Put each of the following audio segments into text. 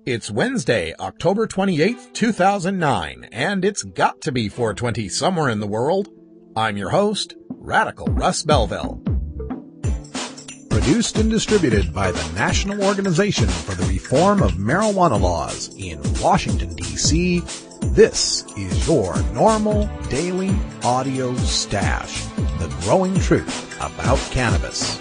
It's Wednesday, October 28th, 2009, and it's got to be 420 somewhere in the world. I'm your host, Radical Russ Belville. Produced and distributed by the National Organization for the Reform of Marijuana Laws in Washington, D.C., this is your NORML Daily Audio Stash, the growing truth about cannabis.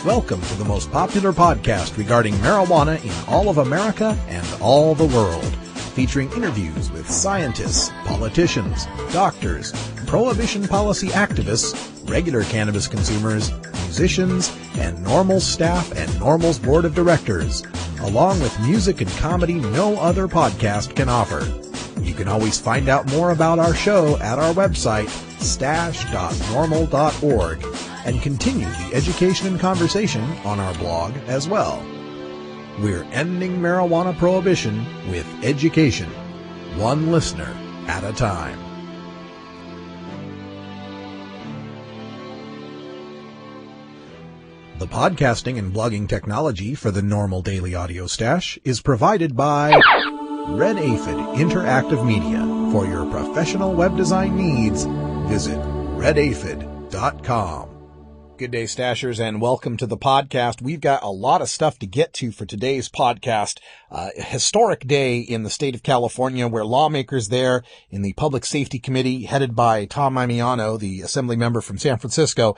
Welcome to the most popular podcast regarding marijuana in all of America and all the world, featuring interviews with scientists, politicians, doctors, prohibition policy activists, regular cannabis consumers, musicians, and NORML staff and NORML's board of directors, along with music and comedy no other podcast can offer. You can always find out more about our show at our website, stash.norml.org, and continue the education and conversation on our blog as well. We're ending marijuana prohibition with education, one listener at a time. The podcasting and blogging technology for the NORML Daily Audio Stash is provided by Red Aphid Interactive Media. For your professional web design needs, visit redaphid.com. Good day, Stashers, and welcome to the podcast. We've got a lot of stuff to get to for today's podcast. A historic day in the state of California where lawmakers there in the Public Safety Committee, headed by Tom Maimiano, the assembly member from San Francisco,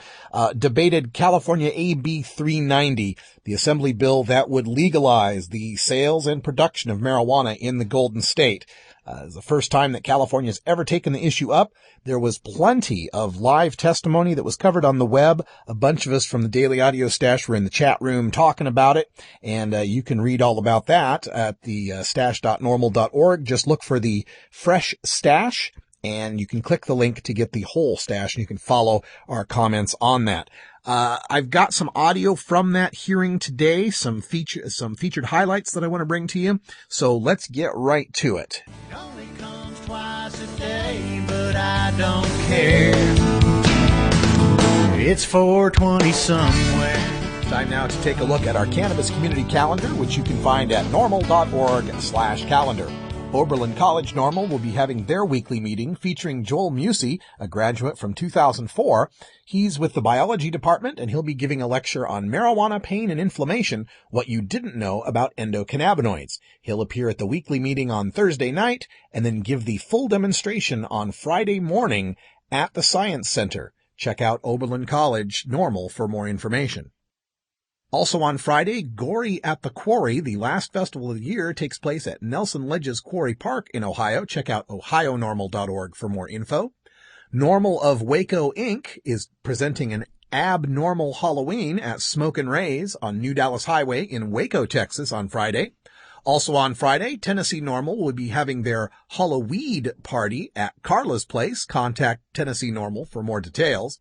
debated California AB 390, the assembly bill that would legalize the sales and production of marijuana in the Golden State. It's the first time that California has ever taken the issue up. There was plenty of live testimony that was covered on the web. A bunch of us from the Daily Audio Stash were in the chat room talking about it, and you can read all about that at the stash.norml.org. Just look for the Fresh Stash, and you can click the link to get the whole stash, and you can follow our comments on that. I've got some audio from that hearing today, some featured highlights that I want to bring to you. So let's get right to it. It only comes twice a day, but I don't care. It's 420 somewhere. Time now to take a look at our cannabis community calendar, which you can find at norml.org/calendar. Oberlin College NORML will be having their weekly meeting featuring Joel Musey, a graduate from 2004. He's with the biology department, and he'll be giving a lecture on marijuana, pain, and inflammation, what you didn't know about endocannabinoids. He'll appear at the weekly meeting on Thursday night and then give the full demonstration on Friday morning at the Science Center. Check out Oberlin College NORML for more information. Also on Friday, Gory at the Quarry, the last festival of the year, takes place at Nelson Ledges Quarry Park in Ohio. Check out ohionormal.org for more info. NORML of Waco, Inc. is presenting an abnormal Halloween at Smoke and Rays on New Dallas Highway in Waco, Texas on Friday. Also on Friday, Tennessee NORML will be having their Halloween party at Carla's Place. Contact Tennessee NORML for more details.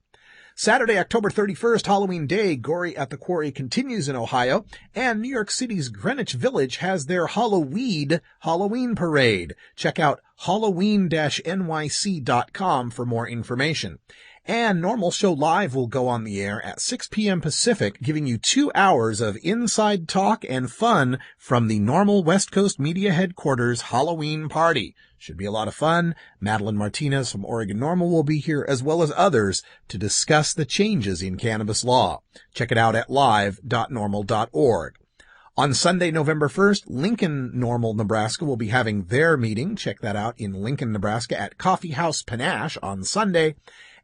Saturday, October 31st, Halloween Day, Gory at the Quarry continues in Ohio, and New York City's Greenwich Village has their Halloween parade. Check out halloween-nyc.com for more information. And NORML Show Live will go on the air at 6 p.m. Pacific, giving you 2 hours of inside talk and fun from the NORML West Coast Media Headquarters Halloween party. Should be a lot of fun. Madeline Martinez from Oregon NORML will be here, as well as others, to discuss the changes in cannabis law. Check it out at live.norml.org. On Sunday, November 1st, Lincoln NORML, Nebraska will be having their meeting. Check that out in Lincoln, Nebraska at Coffee House Panache on Sunday.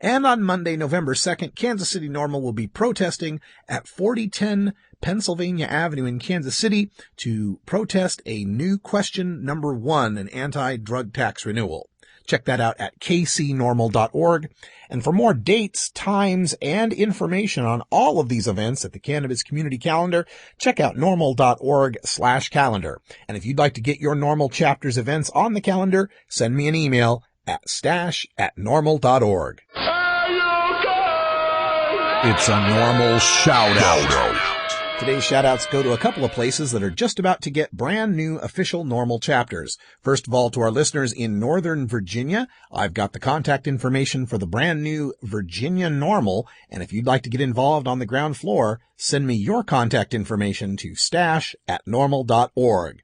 And on Monday, November 2nd, Kansas City NORML will be protesting at 4010 Pennsylvania Avenue in Kansas City to protest a new question number 1, an anti-drug tax renewal. Check that out at kcnormal.org. And for more dates, times, and information on all of these events at the Cannabis Community Calendar, check out norml.org/calendar. And if you'd like to get your NORML chapter's events on the calendar, send me an email at stash@norml.org. It's a NORML shout out Today's shout-outs go to a couple of places that are just about to get brand new official NORML chapters. First of all, to our listeners in Northern Virginia, I've got the contact information for the brand new Virginia NORML, and if you'd like to get involved on the ground floor, send me your contact information to stash@normal.org.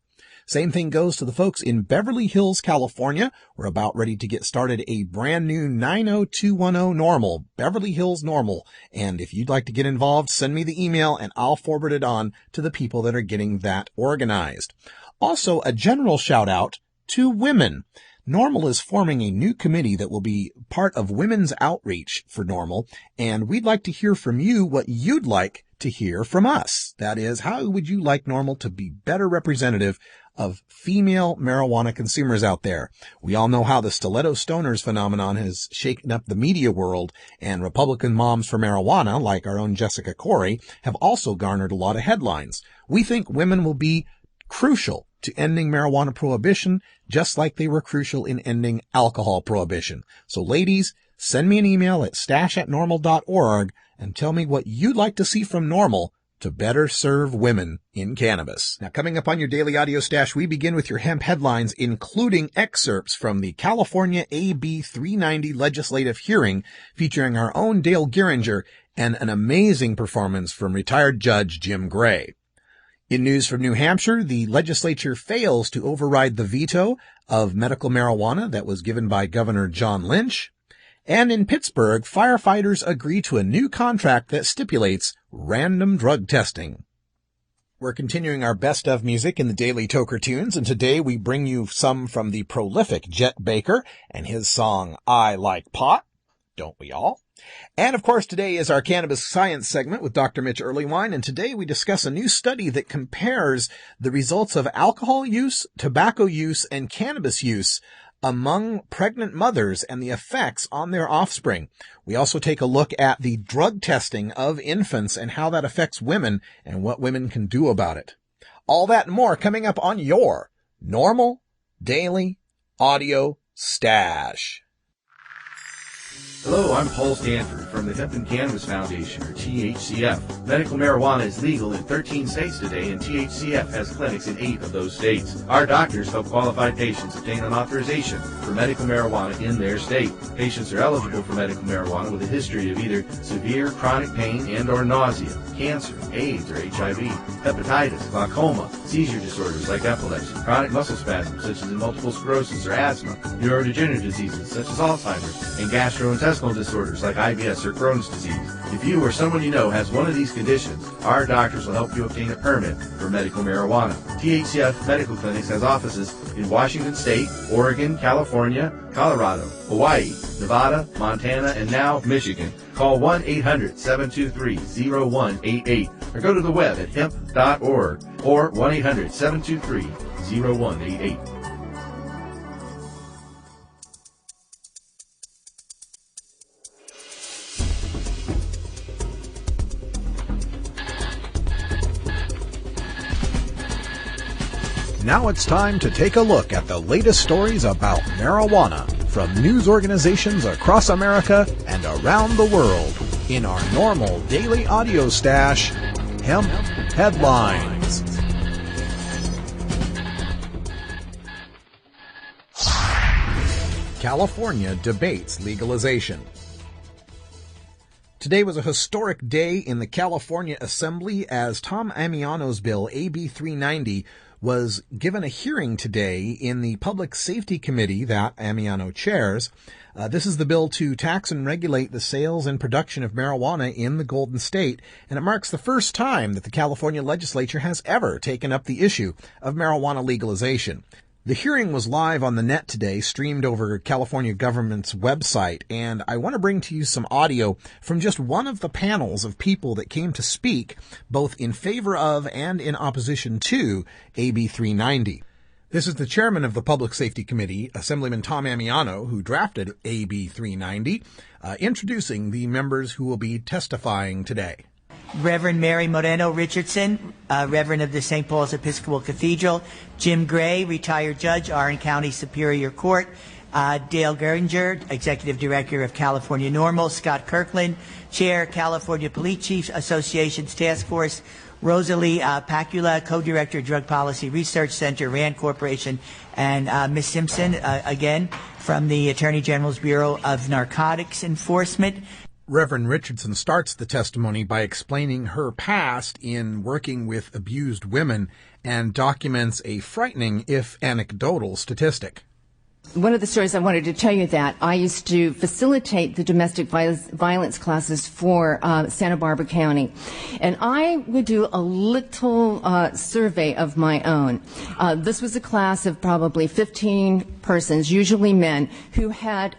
Same thing goes to the folks in Beverly Hills, California. We're about ready to get started a brand new 90210 NORML, Beverly Hills NORML. And if you'd like to get involved, send me the email and I'll forward it on to the people that are getting that organized. Also, a general shout out to women. NORML is forming a new committee that will be part of women's outreach for NORML, and we'd like to hear from you what you'd like to hear from us. That is, how would you like NORML to be better representative of female marijuana consumers out there? We all know how the stiletto stoners phenomenon has shaken up the media world, and Republican moms for marijuana, like our own Jessica Corey, have also garnered a lot of headlines. We think women will be crucial to ending marijuana prohibition, just like they were crucial in ending alcohol prohibition. So ladies, send me an email at stash@normal.org and tell me what you'd like to see from NORML to better serve women in cannabis. Now, coming up on your daily audio stash, we begin with your hemp headlines, including excerpts from the California AB 390 legislative hearing featuring our own Dale Geringer and an amazing performance from retired Judge Jim Gray. In news from New Hampshire, the legislature fails to override the veto of medical marijuana that was given by Governor John Lynch. And in Pittsburgh, firefighters agree to a new contract that stipulates random drug testing. We're continuing our best of music in the Daily Toker Tunes, and today we bring you some from the prolific Jet Baker and his song, I Like Pot. Don't we all? And of course, today is our Cannabis Science segment with Dr. Mitch Earlywine, and today we discuss a new study that compares the results of alcohol use, tobacco use, and cannabis use among pregnant mothers and the effects on their offspring. We also take a look at the drug testing of infants and how that affects women and what women can do about it. All that and more coming up on your NORML Daily Audio Stash. Hello, I'm Paul Stanford from the Hemp and Cannabis Foundation, or THCF. Medical marijuana is legal in 13 states today, and THCF has clinics in 8 of those states. Our doctors help qualified patients obtain an authorization for medical marijuana in their state. Patients are eligible for medical marijuana with a history of either severe chronic pain and or nausea, cancer, AIDS or HIV, hepatitis, glaucoma, seizure disorders like epilepsy, chronic muscle spasms such as multiple sclerosis or asthma, neurodegenerative diseases such as Alzheimer's, and gastrointestinal disorders like IBS or Crohn's disease. If you or someone you know has one of these conditions, our doctors will help you obtain a permit for medical marijuana. THCF Medical Clinics has offices in Washington State, Oregon, California, Colorado, Hawaii, Nevada, Montana, and now Michigan. Call 1-800-723-0188 or go to the web at hemp.org or 1-800-723-0188. Now it's time to take a look at the latest stories about marijuana from news organizations across America and around the world in our NORML Daily Audio Stash, Hemp Headlines. California debates legalization. Today was a historic day in the California Assembly as Tom Amiano's bill, AB 390, was given a hearing today in the Public Safety Committee that Amiano chairs. This is the bill to tax and regulate the sales and production of marijuana in the Golden State, and it marks the first time that the California legislature has ever taken up the issue of marijuana legalization. The hearing was live on the net today, streamed over California government's website, and I want to bring to you some audio from just one of the panels of people that came to speak, both in favor of and in opposition to AB 390. This is the chairman of the Public Safety Committee, Assemblyman Tom Amiano, who drafted AB 390, introducing the members who will be testifying today. Reverend Mary Moreno Richardson, Reverend of the St. Paul's Episcopal Cathedral, Jim Gray, retired judge, Orange County Superior Court, Dale Geringer, Executive Director of California NORML, Scott Kirkland, Chair, California Police Chiefs Association's Task Force Rosalie Pacula, co-director, Drug Policy Research Center, RAND Corporation, and Ms. Simpson, again, from the Attorney General's Bureau of Narcotics Enforcement. Reverend Richardson starts the testimony by explaining her past in working with abused women and documents a frightening, if anecdotal, statistic. One of the stories I wanted to tell you that I used to facilitate the domestic violence classes for Santa Barbara County. And I would do a little survey of my own. This was a class of probably 15 persons, usually men, who had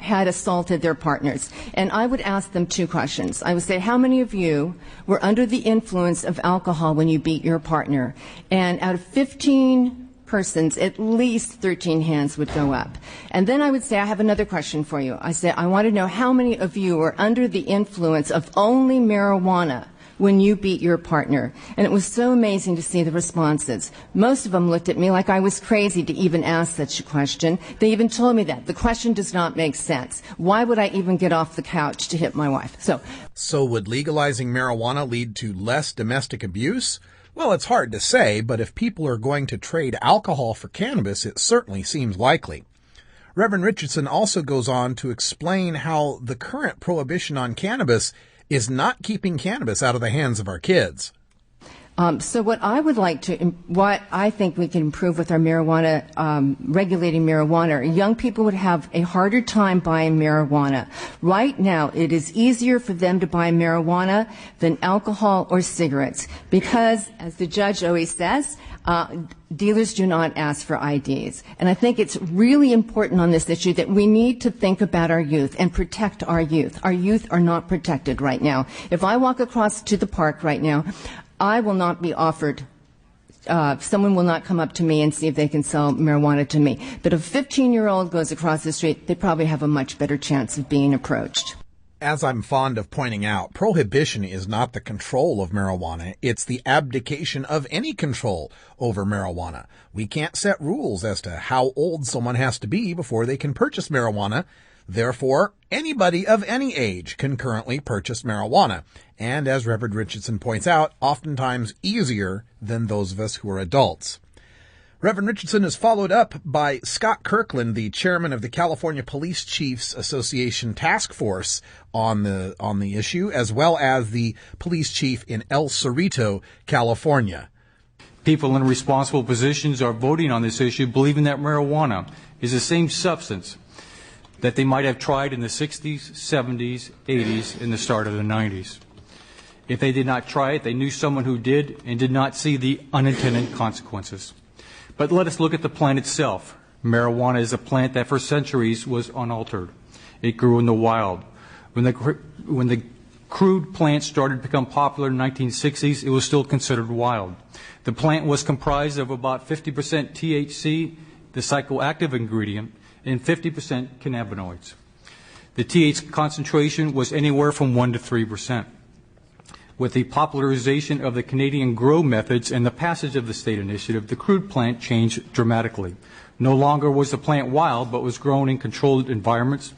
assaulted their partners. And I would ask them two questions. I would say, how many of you were under the influence of alcohol when you beat your partner? And out of 15 persons, at least 13 hands would go up. And then I would say, I have another question for you. I said, I want to know how many of you were under the influence of only marijuana when you beat your partner. And it was so amazing to see the responses. Most of them looked at me like I was crazy to even ask such a question. They even told me that. The question does not make sense. Why would I even get off the couch to hit my wife? So would legalizing marijuana lead to less domestic abuse? Well, it's hard to say, but if people are going to trade alcohol for cannabis, it certainly seems likely. Reverend Richardson also goes on to explain how the current prohibition on cannabis is not keeping cannabis out of the hands of our kids. So what I think we can improve with our marijuana, regulating marijuana, young people would have a harder time buying marijuana. Right now, it is easier for them to buy marijuana than alcohol or cigarettes because, as the judge always says, dealers do not ask for IDs. And I think it's really important on this issue that we need to think about our youth and protect our youth. Our youth are not protected right now. If I walk across to the park right now, I will not be offered, someone will not come up to me and see if they can sell marijuana to me. But if a 15-year-old goes across the street, they probably have a much better chance of being approached. As I'm fond of pointing out, prohibition is not the control of marijuana. It's the abdication of any control over marijuana. We can't set rules as to how old someone has to be before they can purchase marijuana. Therefore, anybody of any age can currently purchase marijuana. And as Reverend Richardson points out, oftentimes easier than those of us who are adults. Reverend Richardson is followed up by Scott Kirkland, the chairman of the California Police Chiefs Association Task Force on the issue, as well as the police chief in El Cerrito, California. People in responsible positions are voting on this issue, believing that marijuana is the same substance that they might have tried in the 60s, 70s, 80s, and the start of the 90s. If they did not try it, they knew someone who did and did not see the unintended consequences. But let us look at the plant itself. Marijuana is a plant that for centuries was unaltered. It grew in the wild. When the crude plant started to become popular in the 1960s, it was still considered wild. The plant was comprised of about 50% THC, the psychoactive ingredient, and 50% cannabinoids. The THC concentration was anywhere from 1 to 3%. With the popularization of the Canadian grow methods and the passage of the state initiative, the crude plant changed dramatically. No longer was the plant wild, but was grown in controlled environments.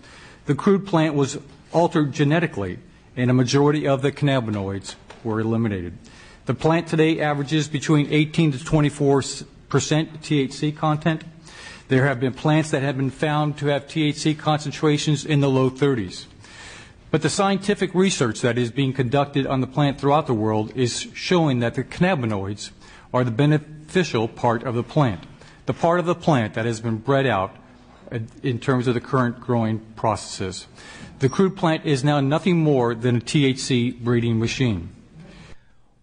The crude plant was altered genetically, and a majority of the cannabinoids were eliminated. The plant today averages between 18 to 24% THC content. There have been plants that have been found to have THC concentrations in the low 30s. But the scientific research that is being conducted on the plant throughout the world is showing that the cannabinoids are the beneficial part of the plant, the part of the plant that has been bred out in terms of the current growing processes. The crude plant is now nothing more than a THC breeding machine.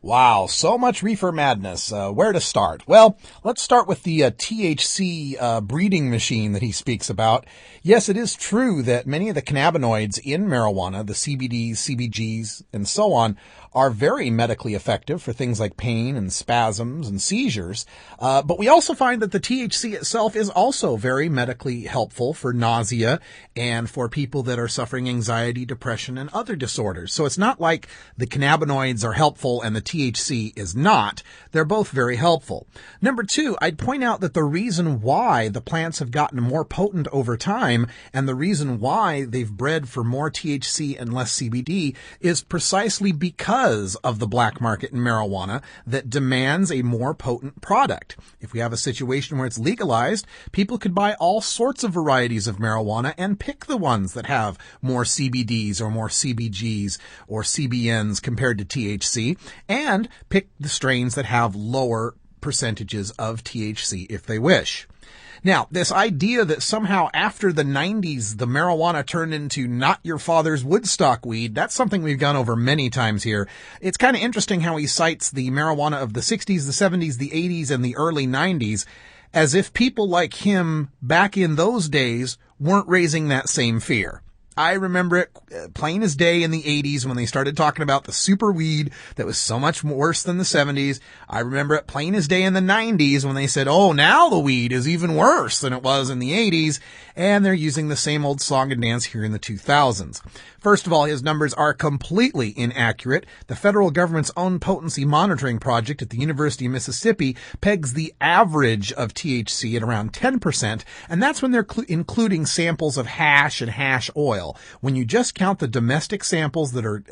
Wow, so much reefer madness. Where to start? Well, let's start with the THC breeding machine that he speaks about. Yes, it is true that many of the cannabinoids in marijuana, the CBDs, CBGs, and so on, are very medically effective for things like pain and spasms and seizures. But we also find that the THC itself is also very medically helpful for nausea and for people that are suffering anxiety, depression, and other disorders. So it's not like the cannabinoids are helpful and the THC is not. They're both very helpful. Number two, I'd point out that the reason why the plants have gotten more potent over time and the reason why they've bred for more THC and less CBD is precisely because of the black market in marijuana that demands a more potent product. If we have a situation where it's legalized, people could buy all sorts of varieties of marijuana and pick the ones that have more CBDs or more CBGs or CBNs compared to THC, and pick the strains that have lower percentages of THC if they wish. Now, this idea that somehow after the 90s, the marijuana turned into not your father's Woodstock weed, that's something we've gone over many times here. It's kind of interesting how he cites the marijuana of the 60s, the 70s, the 80s, and the early 90s as if people like him back in those days weren't raising that same fear. I remember it plain as day in the 80s when they started talking about the super weed that was so much worse than the 70s. I remember it plain as day in the 90s when they said, oh, now the weed is even worse than it was in the 80s. And they're using the same old song and dance here in the 2000s. First of all, his numbers are completely inaccurate. The federal government's own potency monitoring project at the University of Mississippi pegs the average of THC at around 10%, and that's when they're including samples of hash and hash oil. When you just count the domestic samples that are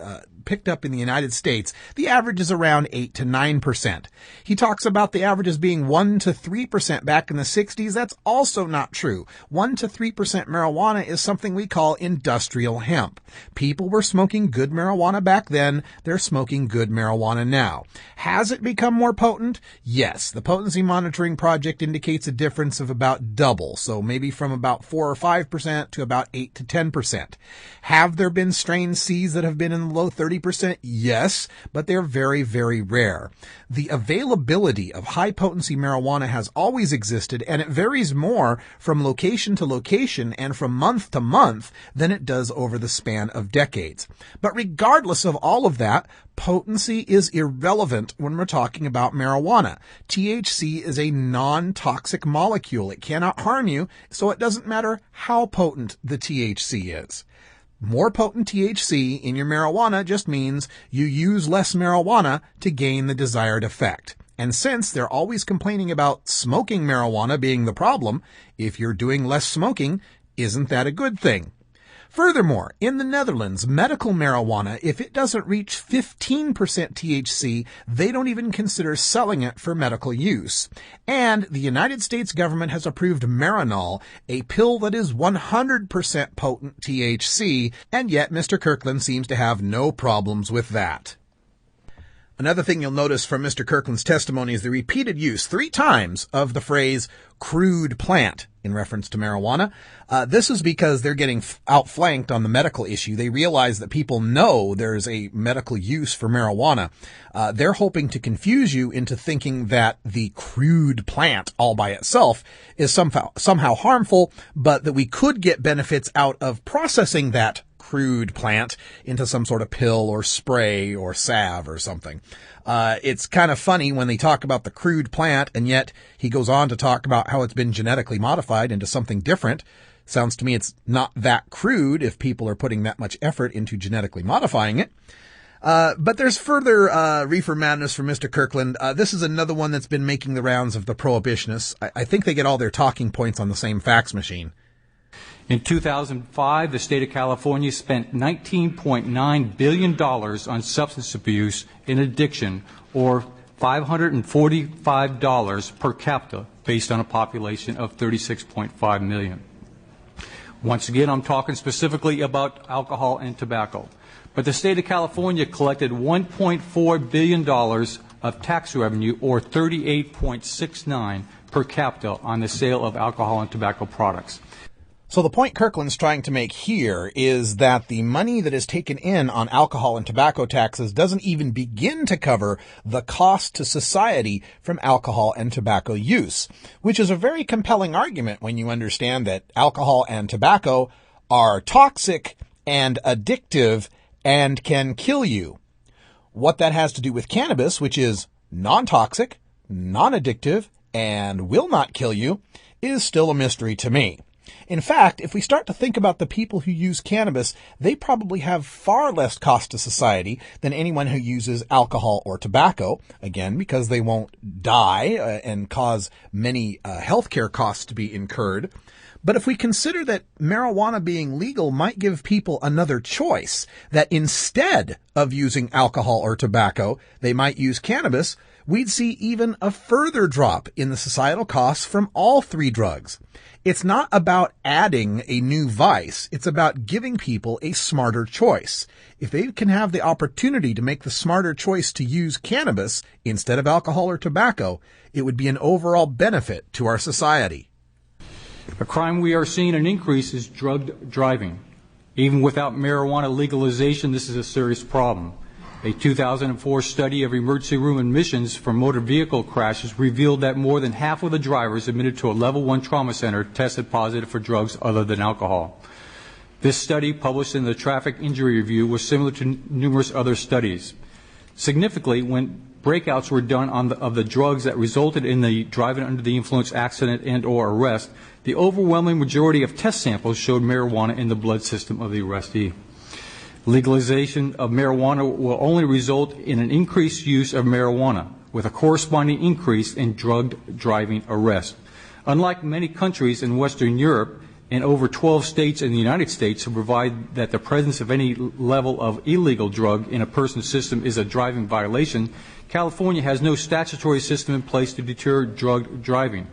picked up in the United States, the average is around 8 to 9%. He talks about the average as being 1 to 3% back in the 60s. That's also not true. 1 to 3% marijuana is something we call industrial hemp. People were smoking good marijuana back then. They're smoking good marijuana now. Has it become more potent? Yes. The Potency Monitoring Project indicates a difference of about double, so maybe from about 4 or 5% to about 8 to 10%. Have there been strain C's that have been in the low 30%? Yes, but they're very, very rare. The availability of high-potency marijuana has always existed, and it varies more from location to location and from month to month than it does over the span of decades. But regardless of all of that, potency is irrelevant when we're talking about marijuana. THC is a non-toxic molecule. It cannot harm you, so it doesn't matter how potent the THC is. More potent THC in your marijuana just means you use less marijuana to gain the desired effect. And since they're always complaining about smoking marijuana being the problem, if you're doing less smoking, isn't that a good thing? Furthermore, in the Netherlands, medical marijuana, if it doesn't reach 15% THC, they don't even consider selling it for medical use. And the United States government has approved Marinol, a pill that is 100% potent THC, and yet Mr. Kirkland seems to have no problems with that. Another thing you'll notice from Mr. Kirkland's testimony is the repeated use 3 times of the phrase crude plant in reference to marijuana. This is because they're getting outflanked on the medical issue. They realize that people know there's a medical use for marijuana. They're hoping to confuse you into thinking that the crude plant all by itself is somehow harmful, but that we could get benefits out of processing that crude plant into some sort of pill or spray or salve or something. It's kind of funny when they talk about the crude plant, and yet he goes on to talk about how it's been genetically modified into something different. Sounds to me it's not that crude if people are putting that much effort into genetically modifying it. But there's further reefer madness from Mr. Kirkland. This is another one that's been making the rounds of the prohibitionists. I think they get all their talking points on the same fax machine. In 2005, the state of California spent $19.9 billion on substance abuse and addiction, or $545 per capita, based on a population of 36.5 million. Once again, I'm talking specifically about alcohol and tobacco. But the state of California collected $1.4 billion of tax revenue, or $38.69 per capita, on the sale of alcohol and tobacco products. So the point Kirkland's trying to make here is that the money that is taken in on alcohol and tobacco taxes doesn't even begin to cover the cost to society from alcohol and tobacco use, which is a very compelling argument when you understand that alcohol and tobacco are toxic and addictive and can kill you. What that has to do with cannabis, which is non-toxic, non-addictive, and will not kill you, is still a mystery to me. In fact, if we start to think about the people who use cannabis, they probably have far less cost to society than anyone who uses alcohol or tobacco, again, because they won't die and cause many healthcare costs to be incurred. But if we consider that marijuana being legal might give people another choice, that instead of using alcohol or tobacco, they might use cannabis, we'd see even a further drop in the societal costs from all three drugs. It's not about adding a new vice. It's about giving people a smarter choice. If they can have the opportunity to make the smarter choice to use cannabis instead of alcohol or tobacco, it would be an overall benefit to our society. A crime we are seeing an increase is drug driving. Even without marijuana legalization, this is a serious problem. A 2004 study of emergency room admissions for motor vehicle crashes revealed that more than half of the drivers admitted to a level 1 trauma center tested positive for drugs other than alcohol. This study, published in the Traffic Injury Review, was similar to numerous other studies. Significantly, when breakouts were done of the drugs that resulted in the driving under the influence accident and or arrest, the overwhelming majority of test samples showed marijuana in the blood system of the arrestee. Legalization of marijuana will only result in an increased use of marijuana, with a corresponding increase in drug driving arrests. Unlike many countries in Western Europe and over 12 states in the United States who provide that the presence of any level of illegal drug in a person's system is a driving violation, California has no statutory system in place to deter drug driving.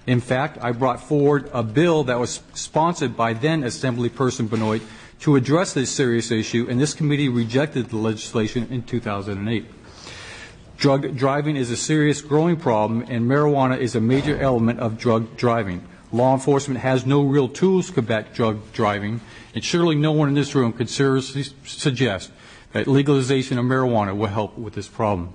In fact, I brought forward a bill that was sponsored by then Assemblyperson Benoit to address this serious issue, and this committee rejected the legislation in 2008. Drug driving is a serious growing problem, and marijuana is a major element of drug driving. Law enforcement has no real tools to combat drug driving, and surely no one in this room could seriously suggest that legalization of marijuana will help with this problem.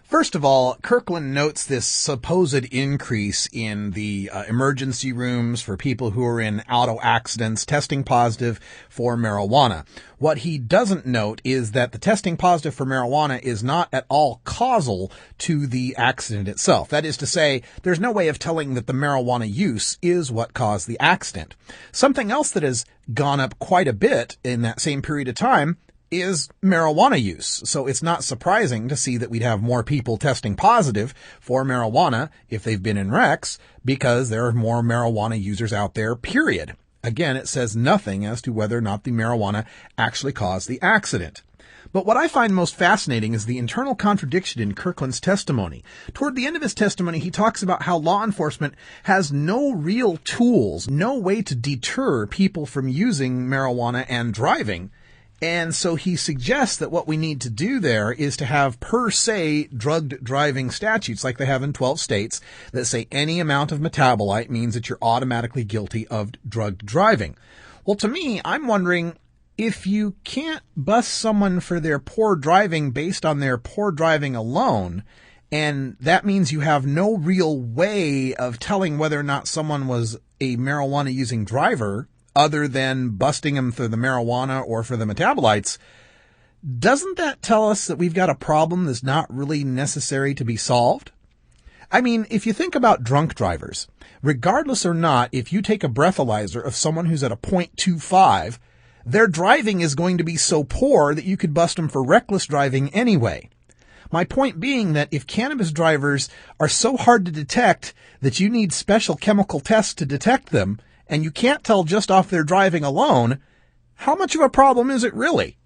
First of all, Kirkland notes this supposed increase in the emergency rooms for people who are in auto accidents testing positive for marijuana. What he doesn't note is that the testing positive for marijuana is not at all causal to the accident itself. That is to say, there's no way of telling that the marijuana use is what caused the accident. Something else that has gone up quite a bit in that same period of time is marijuana use. So it's not surprising to see that we'd have more people testing positive for marijuana if they've been in wrecks, because there are more marijuana users out there, period. Again, it says nothing as to whether or not the marijuana actually caused the accident. But what I find most fascinating is the internal contradiction in Kirkland's testimony. Toward the end of his testimony, he talks about how law enforcement has no real tools, no way to deter people from using marijuana and driving. And so he suggests that what we need to do there is to have per se drugged driving statutes like they have in 12 states that say any amount of metabolite means that you're automatically guilty of drugged driving. Well, to me, I'm wondering, if you can't bust someone for their poor driving based on their poor driving alone, and that means you have no real way of telling whether or not someone was a marijuana using driver other than busting them for the marijuana or for the metabolites, doesn't that tell us that we've got a problem that's not really necessary to be solved? I mean, if you think about drunk drivers, regardless or not, if you take a breathalyzer of someone who's at a 0.25, their driving is going to be so poor that you could bust them for reckless driving anyway. My point being that if cannabis drivers are so hard to detect that you need special chemical tests to detect them, and you can't tell just off their driving alone, how much of a problem is it really?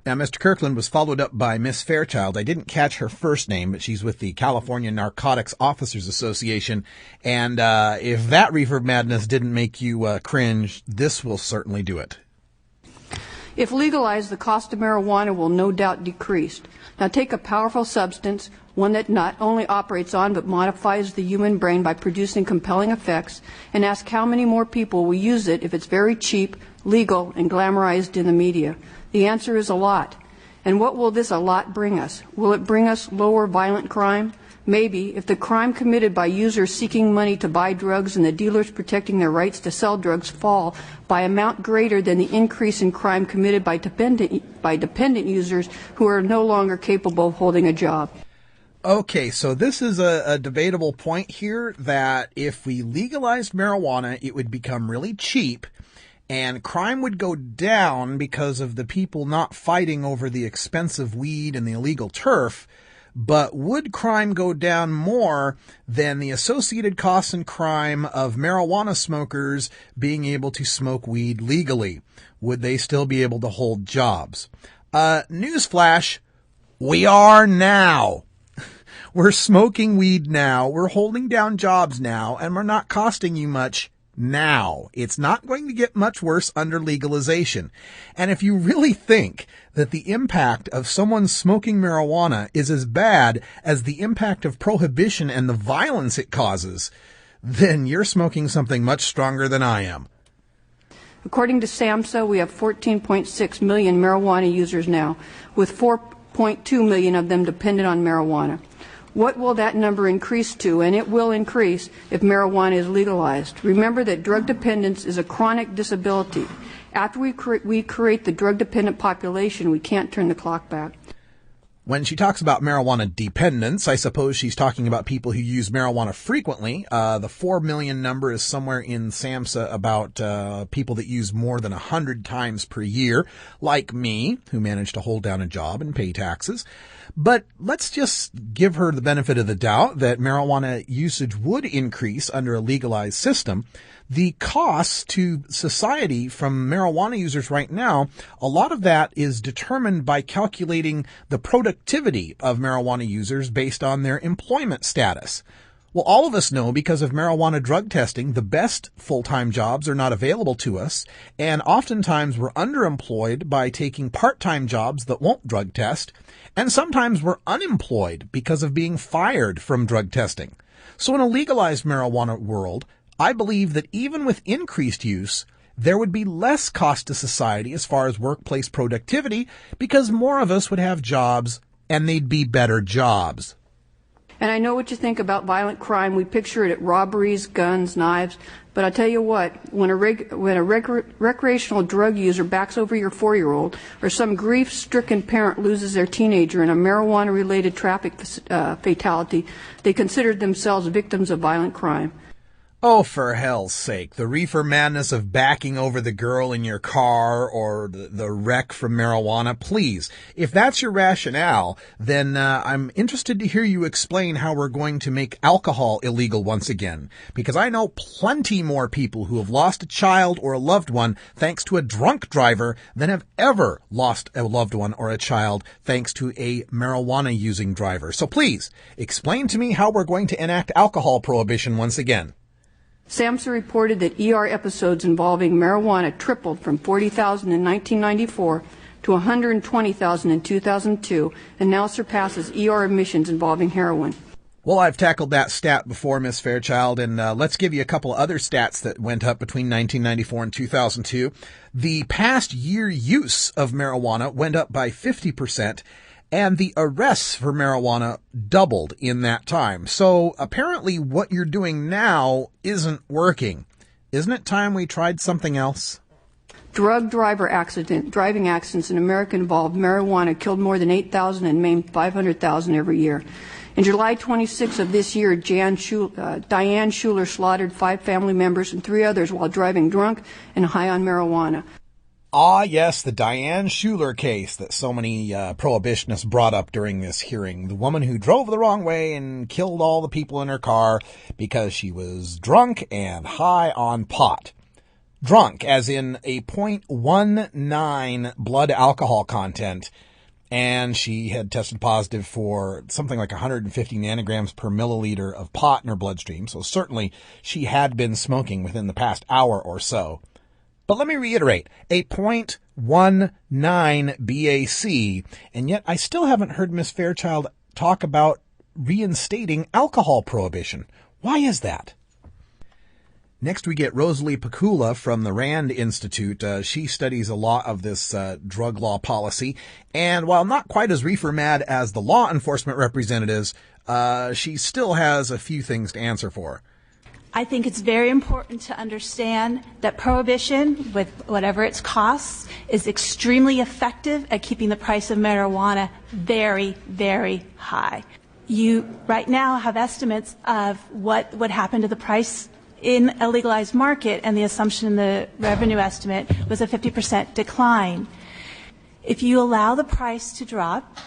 Now, Mr. Kirkland was followed up by Miss Fairchild. I didn't catch her first name, but she's with the California Narcotics Officers Association. And if that reefer madness didn't make you cringe, this will certainly do it. If legalized, the cost of marijuana will no doubt decrease. Now take a powerful substance, one that not only operates on but modifies the human brain by producing compelling effects, and ask how many more people will use it if it's very cheap, legal, and glamorized in the media. The answer is a lot. And what will this a lot bring us? Will it bring us lower violent crime? Maybe, if the crime committed by users seeking money to buy drugs and the dealers protecting their rights to sell drugs fall by amount greater than the increase in crime committed by dependent users who are no longer capable of holding a job. Okay, so this is a debatable point here that if we legalized marijuana, it would become really cheap and crime would go down because of the people not fighting over the expensive weed and the illegal turf. But would crime go down more than the associated costs and crime of marijuana smokers being able to smoke weed legally? Would they still be able to hold jobs? Newsflash, we are now. We're smoking weed now, we're holding down jobs now, and we're not costing you much now. It's not going to get much worse under legalization. And if you really think that the impact of someone smoking marijuana is as bad as the impact of prohibition and the violence it causes, then you're smoking something much stronger than I am. According to SAMHSA, we have 14.6 million marijuana users now, with 4.2 million of them dependent on marijuana. What will that number increase to? And it will increase if marijuana is legalized. Remember that drug dependence is a chronic disability. After we create the drug-dependent population, we can't turn the clock back. When she talks about marijuana dependence, I suppose she's talking about people who use marijuana frequently. The 4 million number is somewhere in SAMHSA about people that use more than 100 times per year, like me, who managed to hold down a job and pay taxes. But let's just give her the benefit of the doubt that marijuana usage would increase under a legalized system. The costs to society from marijuana users right now, a lot of that is determined by calculating the productivity of marijuana users based on their employment status. Well, all of us know because of marijuana drug testing, the best full-time jobs are not available to us, and oftentimes we're underemployed by taking part-time jobs that won't drug test, and sometimes we're unemployed because of being fired from drug testing. So in a legalized marijuana world, I believe that even with increased use, there would be less cost to society as far as workplace productivity because more of us would have jobs and they'd be better jobs. And I know what you think about violent crime. We picture it at robberies, guns, knives. But I tell you what, when a recreational drug user backs over your 4-year-old, or some grief-stricken parent loses their teenager in a marijuana-related traffic fatality, they consider themselves victims of violent crime. Oh, for hell's sake, the reefer madness of backing over the girl in your car or the wreck from marijuana, please. If that's your rationale, then I'm interested to hear you explain how we're going to make alcohol illegal once again. Because I know plenty more people who have lost a child or a loved one thanks to a drunk driver than have ever lost a loved one or a child thanks to a marijuana-using driver. So please, explain to me how we're going to enact alcohol prohibition once again. SAMHSA reported that ER episodes involving marijuana tripled from 40,000 in 1994 to 120,000 in 2002 and now surpasses ER admissions involving heroin. Well, I've tackled that stat before, Miss Fairchild, and let's give you a couple other stats that went up between 1994 and 2002. The past year use of marijuana went up by 50%. And the arrests for marijuana doubled in that time. So apparently what you're doing now isn't working. Isn't it time we tried something else? Driving accidents in America involved marijuana killed more than 8,000 and maimed 500,000 every year. In July 26 of this year, Diane Schuler slaughtered 5 family members and 3 others while driving drunk and high on marijuana. Ah, yes, the Diane Schuler case that so many prohibitionists brought up during this hearing. The woman who drove the wrong way and killed all the people in her car because she was drunk and high on pot. Drunk, as in a 0.19 blood alcohol content, and she had tested positive for something like 150 nanograms per milliliter of pot in her bloodstream, so certainly she had been smoking within the past hour or so. But let me reiterate, a 0.19 BAC, and yet I still haven't heard Miss Fairchild talk about reinstating alcohol prohibition. Why is that? Next we get Rosalie Pakula from the Rand Institute. She studies a lot of this drug law policy, and while not quite as reefer mad as the law enforcement representatives, she still has a few things to answer for. I think it's very important to understand that prohibition, with whatever its costs, is extremely effective at keeping the price of marijuana very, very high. You right now have estimates of what would happen to the price in a legalized market, and the assumption in the revenue estimate was a 50% decline. If you allow the price to drop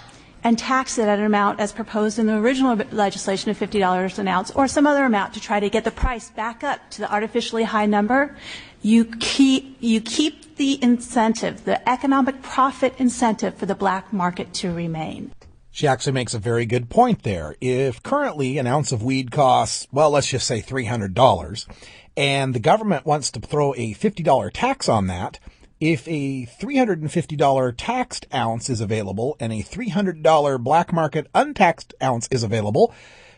and tax it at an amount as proposed in the original legislation of $50 an ounce, or some other amount to try to get the price back up to the artificially high number, you keep the incentive, the economic profit incentive for the black market to remain. She actually makes a very good point there. If currently an ounce of weed costs, well, let's just say $300, and the government wants to throw a $50 tax on that, if a $350 taxed ounce is available and a $300 black market untaxed ounce is available,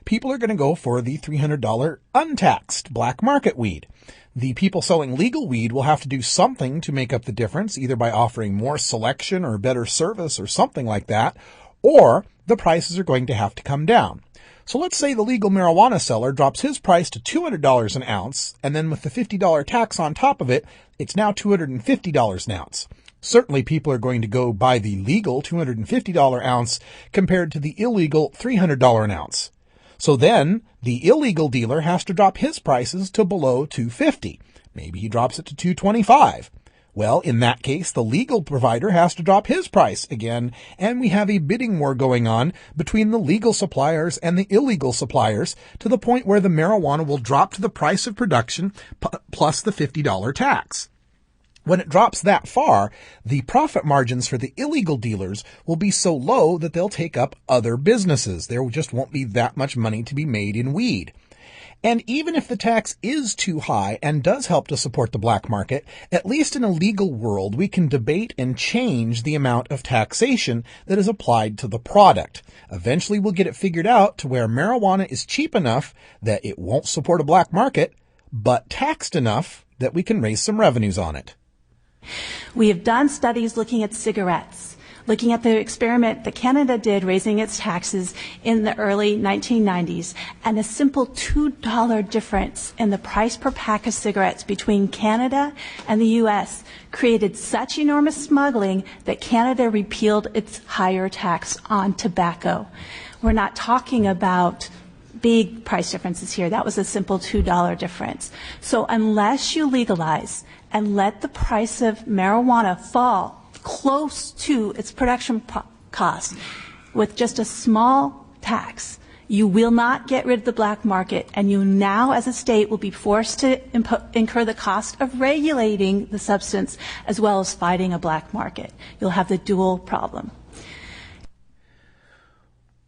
people are going to go for the $300 untaxed black market weed. The people selling legal weed will have to do something to make up the difference, either by offering more selection or better service or something like that, or the prices are going to have to come down. So let's say the legal marijuana seller drops his price to $200 an ounce, and then with the $50 tax on top of it, it's now $250 an ounce. Certainly people are going to go buy the legal $250 ounce compared to the illegal $300 an ounce. So then the illegal dealer has to drop his prices to below $250. Maybe he drops it to $225. Well, in that case, the legal provider has to drop his price again, and we have a bidding war going on between the legal suppliers and the illegal suppliers to the point where the marijuana will drop to the price of production plus the $50 tax. When it drops that far, the profit margins for the illegal dealers will be so low that they'll take up other businesses. There just won't be that much money to be made in weed. And even if the tax is too high and does help to support the black market, at least in a legal world, we can debate and change the amount of taxation that is applied to the product. Eventually, we'll get it figured out to where marijuana is cheap enough that it won't support a black market, but taxed enough that we can raise some revenues on it. We have done studies looking at cigarettes, looking at the experiment that Canada did raising its taxes in the early 1990s, and a simple $2 difference in the price per pack of cigarettes between Canada and the U.S. created such enormous smuggling that Canada repealed its higher tax on tobacco. We're not talking about big price differences here. That was a simple $2 difference. So unless you legalize and let the price of marijuana fall close to its production cost with just a small tax, you will not get rid of the black market, and you now as a state will be forced to incur the cost of regulating the substance as well as fighting a black market. You'll have the dual problem.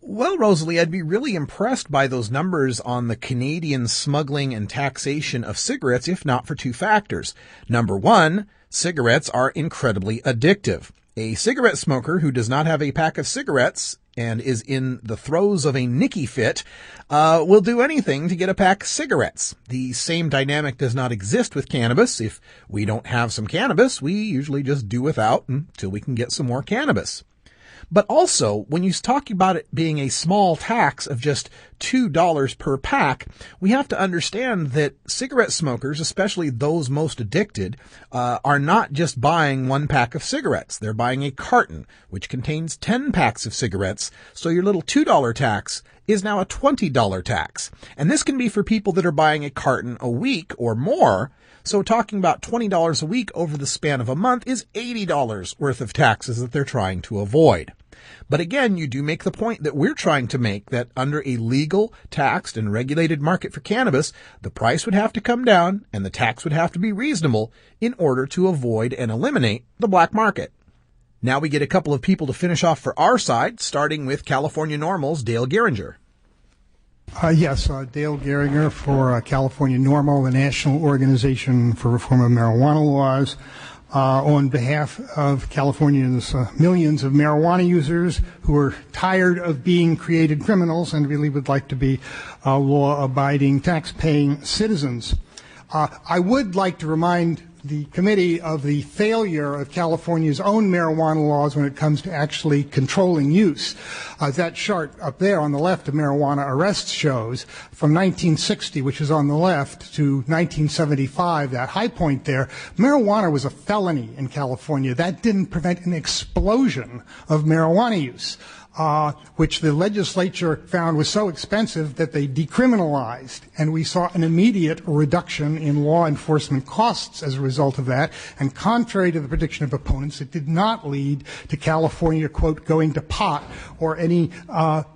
Well, Rosalie, I'd be really impressed by those numbers on the Canadian smuggling and taxation of cigarettes, if not for two factors. Number one, cigarettes are incredibly addictive. A cigarette smoker who does not have a pack of cigarettes and is in the throes of a nicky fit will do anything to get a pack of cigarettes. The same dynamic does not exist with cannabis. If we don't have some cannabis, we usually just do without until we can get some more cannabis. But also, when you talk about it being a small tax of just $2 per pack, we have to understand that cigarette smokers, especially those most addicted, are not just buying one pack of cigarettes. They're buying a carton, which contains 10 packs of cigarettes. So your little $2 tax is now a $20 tax. And this can be for people that are buying a carton a week or more. So talking about $20 a week over the span of a month is $80 worth of taxes that they're trying to avoid. But again, you do make the point that we're trying to make, that under a legal, taxed, and regulated market for cannabis, the price would have to come down and the tax would have to be reasonable in order to avoid and eliminate the black market. Now we get a couple of people to finish off for our side, starting with California NORML's Dale Geringer. Yes, Dale Geringer for California NORML, the National Organization for Reform of Marijuana Laws. On behalf of California's millions of marijuana users who are tired of being created criminals and really would like to be law-abiding, tax-paying citizens. I would like to remind the committee of the failure of California's own marijuana laws when it comes to actually controlling use. That chart up there on the left of marijuana arrests shows from 1960, which is on the left, to 1975, that high point there, marijuana was a felony in California. That didn't prevent an explosion of marijuana use. which the legislature found was so expensive that they decriminalized. And we saw an immediate reduction in law enforcement costs as a result of that. And contrary to the prediction of opponents, it did not lead to California, quote, going to pot or any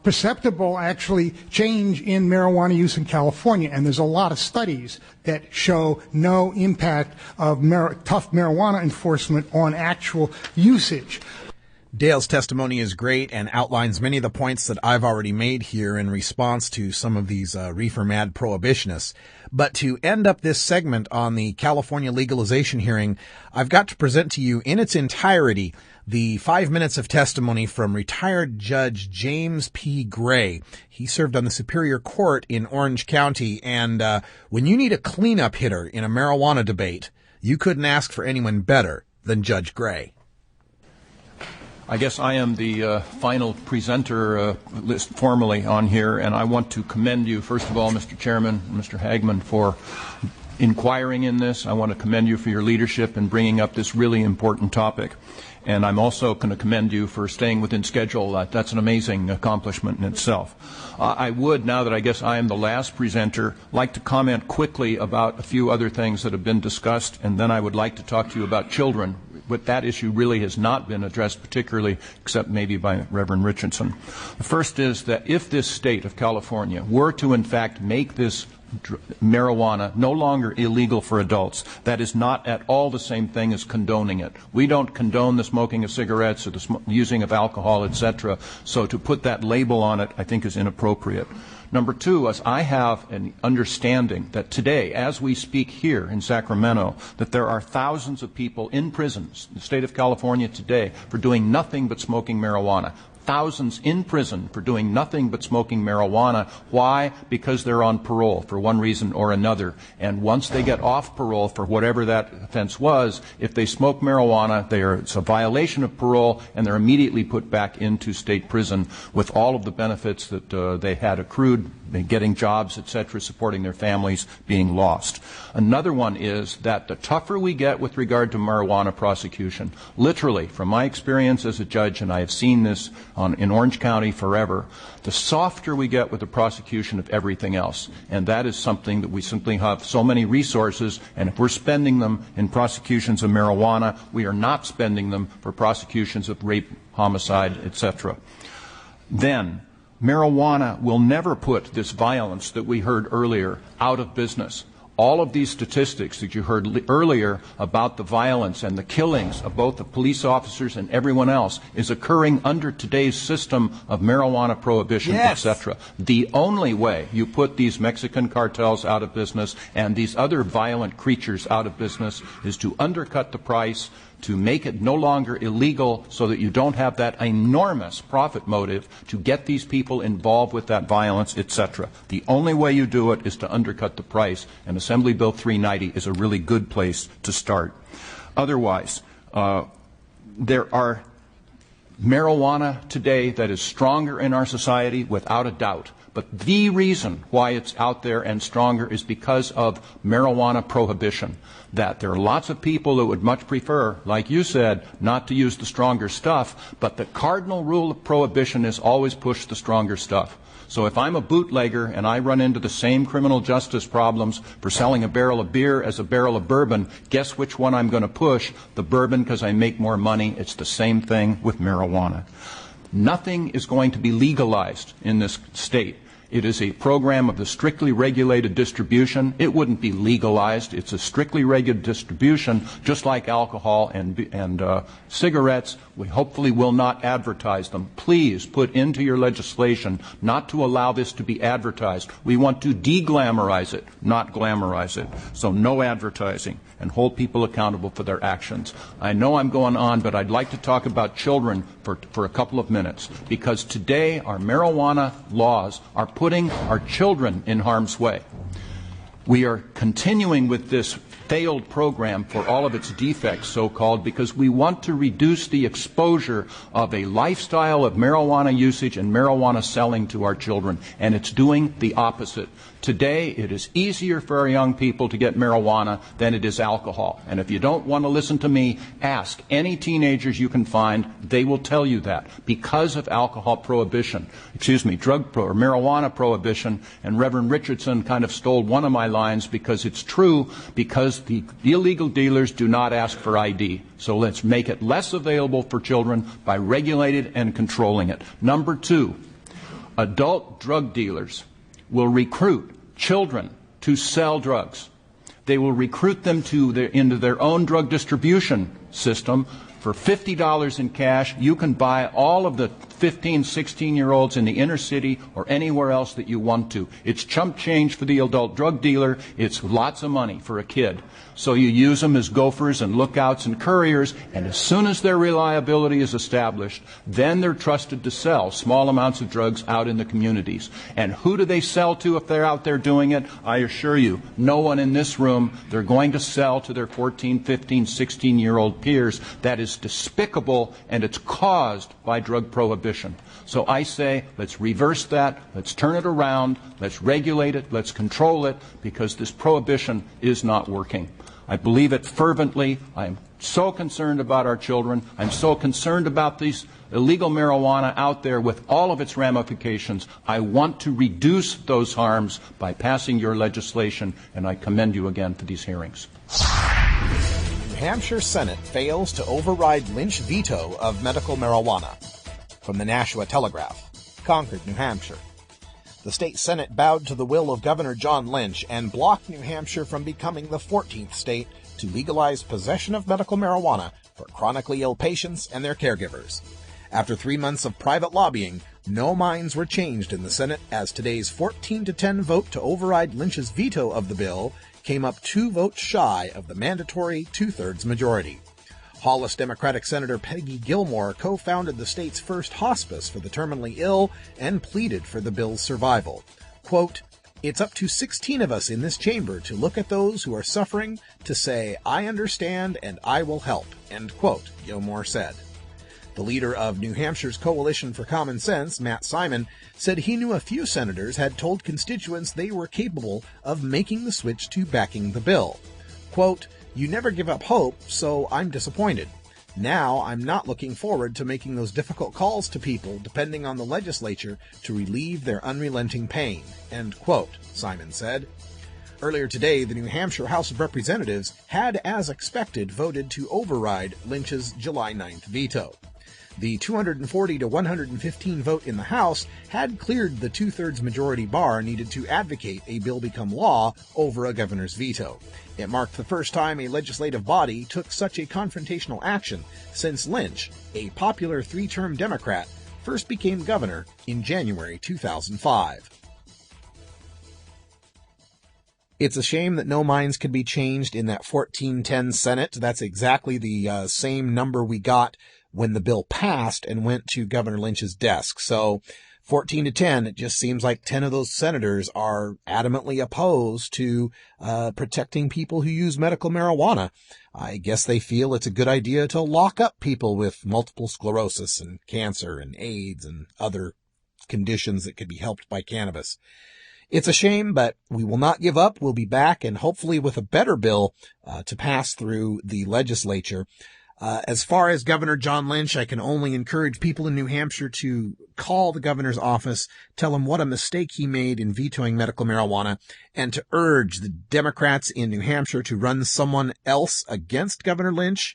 perceptible, actually, change in marijuana use in California. And there's a lot of studies that show no impact of tough marijuana enforcement on actual usage. Dale's testimony is great and outlines many of the points that I've already made here in response to some of these reefer mad prohibitionists. But to end up this segment on the California legalization hearing, I've got to present to you in its entirety the 5 minutes of testimony from retired Judge James P. Gray. He served on the Superior Court in Orange County, and when you need a cleanup hitter in a marijuana debate, you couldn't ask for anyone better than Judge Gray. I guess I am the final presenter list formally on here, and I want to commend you, first of all, Mr. Chairman, Mr. Hagman, for inquiring in this. I want to commend you for your leadership in bringing up this really important topic. And I'm also going to commend you for staying within schedule. That's an amazing accomplishment in itself. I would, now that I guess I am the last presenter, like to comment quickly about a few other things that have been discussed, and then I would like to talk to you about children. But that issue really has not been addressed particularly, except maybe by Reverend Richardson. The first is that if this state of California were to in fact make this marijuana no longer illegal for adults, that is not at all the same thing as condoning it. We don't condone the smoking of cigarettes or the using of alcohol, etc. So to put that label on it, I think, is inappropriate. Number two, as I have an understanding that today, as we speak here in Sacramento, that there are thousands of people in prisons in the state of California today for doing nothing but smoking marijuana. Thousands in prison for doing nothing but smoking marijuana. Why? Because they're on parole for one reason or another. And once they get off parole for whatever that offense was, if they smoke marijuana, it's a violation of parole, and they're immediately put back into state prison with all of the benefits that they had accrued, getting jobs, etc., supporting their families, being lost. Another one is that the tougher we get with regard to marijuana prosecution, literally, from my experience as a judge, and I have seen this in Orange County forever, the softer we get with the prosecution of everything else. And that is something that we simply have so many resources, and if we're spending them in prosecutions of marijuana, we are not spending them for prosecutions of rape, homicide, etc. Then, marijuana will never put this violence that we heard earlier out of business. All of these statistics that you heard earlier about the violence and the killings of both the police officers and everyone else is occurring under today's system of marijuana prohibition, etc. The only way you put these Mexican cartels out of business and these other violent creatures out of business is to undercut the price, to make it no longer illegal so that you don't have that enormous profit motive to get these people involved with that violence, etc. The only way you do it is to undercut the price, and Assembly Bill 390 is a really good place to start. Otherwise, there are marijuana today that is stronger in our society without a doubt. But the reason why it's out there and stronger is because of marijuana prohibition. That there are lots of people who would much prefer, like you said, not to use the stronger stuff, but the cardinal rule of prohibition is always push the stronger stuff. So if I'm a bootlegger and I run into the same criminal justice problems for selling a barrel of beer as a barrel of bourbon, guess which one I'm going to push? The bourbon, because I make more money. It's the same thing with marijuana. Nothing is going to be legalized in this state. It is a program of the strictly regulated distribution. It wouldn't be legalized. It's a strictly regulated distribution, just like alcohol and cigarettes. We hopefully will not advertise them. Please put into your legislation not to allow this to be advertised. We want to de-glamorize it, not glamorize it. So no advertising, and hold people accountable for their actions. I know I'm going on, but I'd like to talk about children for a couple of minutes, because today our marijuana laws are putting our children in harm's way. We are continuing with this failed program for all of its defects, so-called, because we want to reduce the exposure of a lifestyle of marijuana usage and marijuana selling to our children, and it's doing the opposite. Today, it is easier for our young people to get marijuana than it is alcohol. And if you don't want to listen to me, ask any teenagers you can find. They will tell you that because of alcohol prohibition, or marijuana prohibition. And Reverend Richardson kind of stole one of my lines because it's true, because the illegal dealers do not ask for ID. So let's make it less available for children by regulating and controlling it. Number two, adult drug dealers will recruit children to sell drugs. They will recruit them into their own drug distribution system. For $50 in cash, you can buy all of the 15, 16-year-olds in the inner city or anywhere else that you want to. It's chump change for the adult drug dealer. It's lots of money for a kid. So you use them as gophers and lookouts and couriers, and as soon as their reliability is established, then they're trusted to sell small amounts of drugs out in the communities. And who do they sell to if they're out there doing it? I assure you, no one in this room. They're going to sell to their 14, 15, 16-year-old peers. That is despicable, and it's caused by drug prohibition. So I say, let's reverse that, let's turn it around, let's regulate it, let's control it, because this prohibition is not working. I believe it fervently. I'm so concerned about our children. I'm so concerned about these illegal marijuana out there with all of its ramifications. I want to reduce those harms by passing your legislation, and I commend you again for these hearings. New Hampshire Senate fails to override Lynch veto of medical marijuana. From the Nashua Telegraph, Concord, New Hampshire. The state Senate bowed to the will of Governor John Lynch and blocked New Hampshire from becoming the 14th state to legalize possession of medical marijuana for chronically ill patients and their caregivers. After 3 months of private lobbying, no minds were changed in the Senate as today's 14-10 vote to override Lynch's veto of the bill came up 2 votes shy of the mandatory 2/3 majority. Hollis Democratic Senator Peggy Gilmore co-founded the state's first hospice for the terminally ill and pleaded for the bill's survival. Quote, "It's up to 16 of us in this chamber to look at those who are suffering, to say, I understand and I will help," end quote, Gilmore said. The leader of New Hampshire's Coalition for Common Sense, Matt Simon, said he knew a few senators had told constituents they were capable of making the switch to backing the bill. Quote, "You never give up hope, so I'm disappointed. Now I'm not looking forward to making those difficult calls to people depending on the legislature to relieve their unrelenting pain," end quote, Simon said. Earlier today, the New Hampshire House of Representatives had, as expected, voted to override Lynch's July 9th veto. The 240 to 115 vote in the House had cleared the 2/3 majority bar needed to advocate a bill become law over a governor's veto. It marked the first time a legislative body took such a confrontational action since Lynch, a popular 3-term Democrat, first became governor in January 2005. It's a shame that no minds could be changed in that 14-10 Senate. That's exactly the same number we got when the bill passed and went to Governor Lynch's desk. So 14-10, it just seems like 10 of those senators are adamantly opposed to protecting people who use medical marijuana. I guess they feel it's a good idea to lock up people with multiple sclerosis and cancer and AIDS and other conditions that could be helped by cannabis. It's a shame, but we will not give up. We'll be back, and hopefully with a better bill to pass through the legislature. As far as Governor John Lynch, I can only encourage people in New Hampshire to call the governor's office, tell him what a mistake he made in vetoing medical marijuana, and to urge the Democrats in New Hampshire to run someone else against Governor Lynch,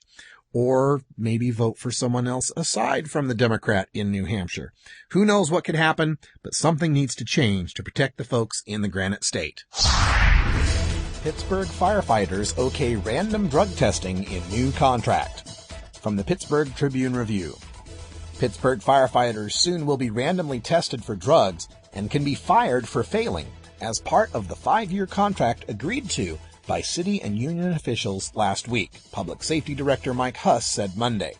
or maybe vote for someone else aside from the Democrat in New Hampshire. Who knows what could happen, but something needs to change to protect the folks in the Granite State. Pittsburgh firefighters okay random drug testing in new contract. From the Pittsburgh Tribune-Review. Pittsburgh firefighters soon will be randomly tested for drugs and can be fired for failing as part of the 5-year contract agreed to by city and union officials last week, Public Safety Director Mike Huss said Monday.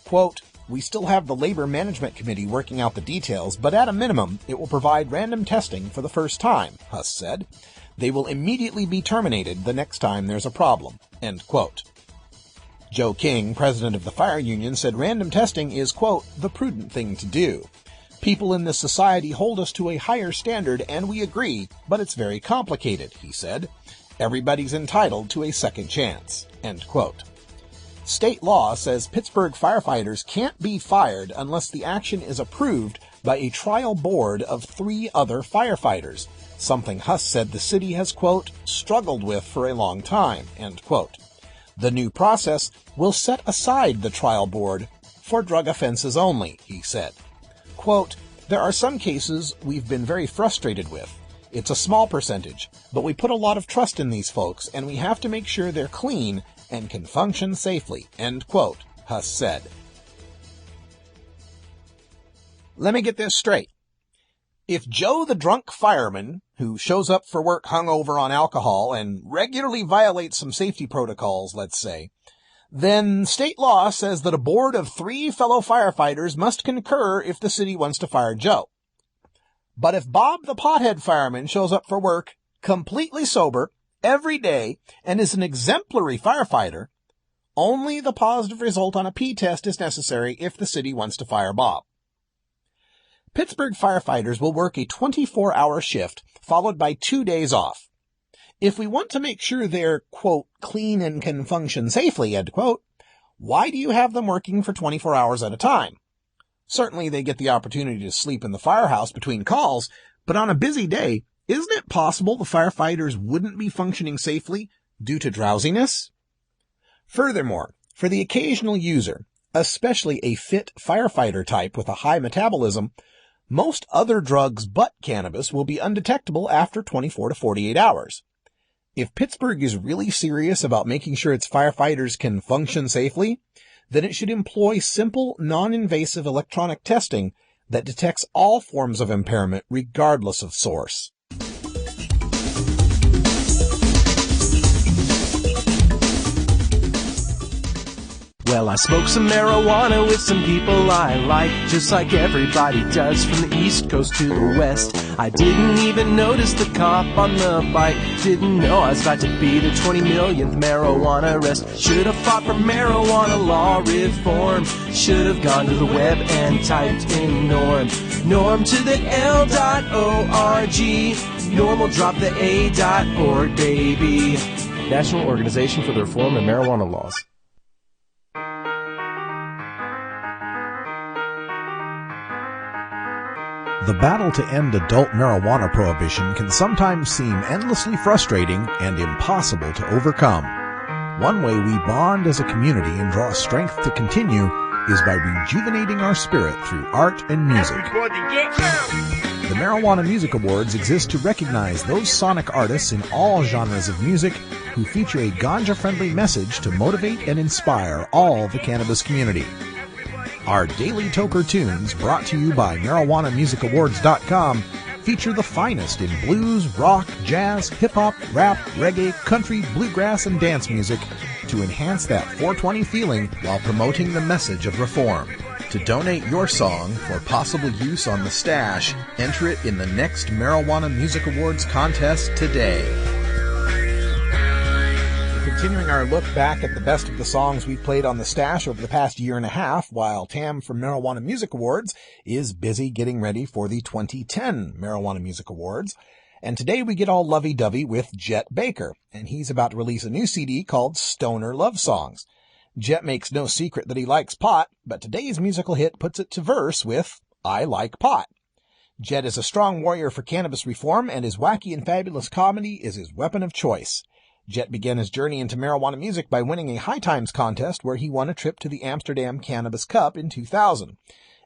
Quote, "We still have the Labor Management Committee working out the details, but at a minimum, it will provide random testing for the first time," Huss said. They will immediately be terminated the next time there's a problem." End quote. Joe King, president of the fire union, said random testing is, quote, "the prudent thing to do. People in this society hold us to a higher standard, and we agree, but it's very complicated," he said. "Everybody's entitled to a second chance." End quote. State law says Pittsburgh firefighters can't be fired unless the action is approved by a trial board of 3 other firefighters, something Huss said the city has, quote, "struggled with for a long time," end quote. The new process will set aside the trial board for drug offenses only, he said. Quote, "There are some cases we've been very frustrated with. It's a small percentage, but we put a lot of trust in these folks, and we have to make sure they're clean and can function safely," end quote, Huss said. Let me get this straight. If Joe the drunk fireman, who shows up for work hungover on alcohol and regularly violates some safety protocols, let's say, then state law says that a board of 3 fellow firefighters must concur if the city wants to fire Joe. But if Bob the pothead fireman shows up for work completely sober every day and is an exemplary firefighter, only the positive result on a P test is necessary if the city wants to fire Bob. Pittsburgh firefighters will work a 24-hour shift followed by 2 days off. If we want to make sure they're, quote, "clean and can function safely," end quote, why do you have them working for 24 hours at a time? Certainly they get the opportunity to sleep in the firehouse between calls, but on a busy day, isn't it possible the firefighters wouldn't be functioning safely due to drowsiness? Furthermore, for the occasional user, especially a fit firefighter type with a high metabolism, most other drugs but cannabis will be undetectable after 24 to 48 hours. If Pittsburgh is really serious about making sure its firefighters can function safely, then it should employ simple, non-invasive electronic testing that detects all forms of impairment regardless of source. Well, I smoked some marijuana with some people I like, just like everybody does from the East Coast to the West. I didn't even notice the cop on the bike, didn't know I was about to be the 20 millionth marijuana arrest. Should have fought for marijuana law reform, should have gone to the web and typed in norm. Norm to the L.org, normal drop the A.org, baby. National Organization for the Reform of Marijuana Laws. The battle to end adult marijuana prohibition can sometimes seem endlessly frustrating and impossible to overcome. One way we bond as a community and draw strength to continue is by rejuvenating our spirit through art and music. The Marijuana Music Awards exist to recognize those sonic artists in all genres of music who feature a ganja-friendly message to motivate and inspire all the cannabis community. Our daily Toker tunes, brought to you by MarijuanaMusicAwards.com, feature the finest in blues, rock, jazz, hip-hop, rap, reggae, country, bluegrass, and dance music to enhance that 420 feeling while promoting the message of reform. To donate your song for possible use on the stash, enter it in the next Marijuana Music Awards contest today. Continuing our look back at the best of the songs we've played on the stash over the past year and a half, while Tam from Marijuana Music Awards is busy getting ready for the 2010 Marijuana Music Awards. And today we get all lovey-dovey with Jet Baker, and he's about to release a new CD called Stoner Love Songs. Jet makes no secret that he likes pot, but today's musical hit puts it to verse with I Like Pot. Jet is a strong warrior for cannabis reform, and his wacky and fabulous comedy is his weapon of choice. Jet began his journey into marijuana music by winning a High Times contest where he won a trip to the Amsterdam Cannabis Cup in 2000.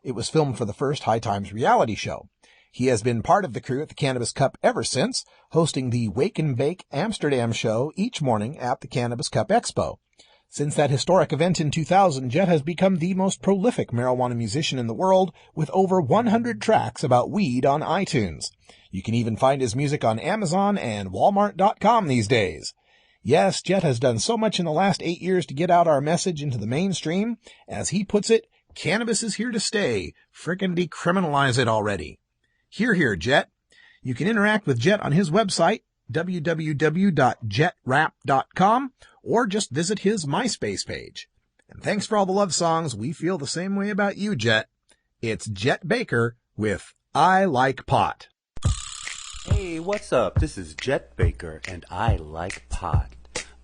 It was filmed for the first High Times reality show. He has been part of the crew at the Cannabis Cup ever since, hosting the Wake and Bake Amsterdam show each morning at the Cannabis Cup Expo. Since that historic event in 2000, Jet has become the most prolific marijuana musician in the world, with over 100 tracks about weed on iTunes. You can even find his music on Amazon and Walmart.com these days. Yes, Jet has done so much in the last 8 years to get out our message into the mainstream. As he puts it, cannabis is here to stay. Frickin' decriminalize it already. Hear, Jet. You can interact with Jet on his website, www.jetrap.com, or just visit his MySpace page. And thanks for all the love songs. We feel the same way about you, Jet. It's Jet Baker with I Like Pot. Hey, what's up? This is Jet Baker, and I like pot.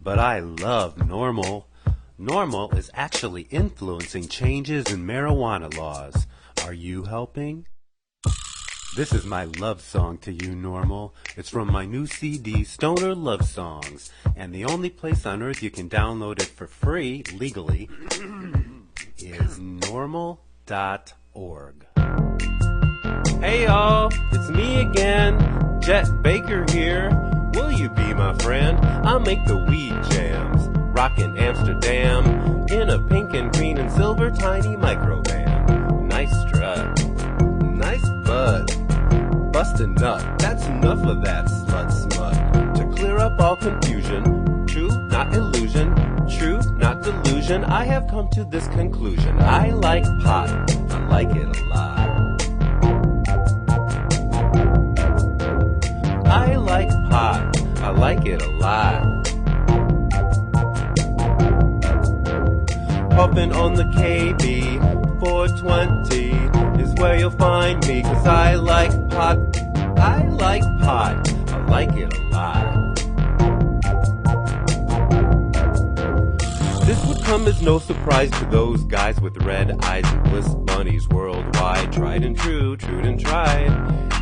But I love NORML. NORML is actually influencing changes in marijuana laws. Are you helping? This is my love song to you, NORML. It's from my new CD, Stoner Love Songs. And the only place on earth you can download it for free, legally, is NORML.org. Hey y'all, it's me again, Jet Baker here. Will you be my friend? I'll make the weed jams, rockin' Amsterdam, in a pink and green and silver tiny microvan. Nice strut, nice bud, bust a nut, that's enough of that slut smut. To clear up all confusion, true, not illusion, true, not delusion, I have come to this conclusion. I like pot, I like it a lot. I like pot, I like it a lot. Puffin' on the KB, 420 is where you'll find me, 'cause I like pot, I like pot, I like it a lot. This would come as no surprise to those guys with red eyes and bliss bunnies worldwide. Tried and true, true and tried.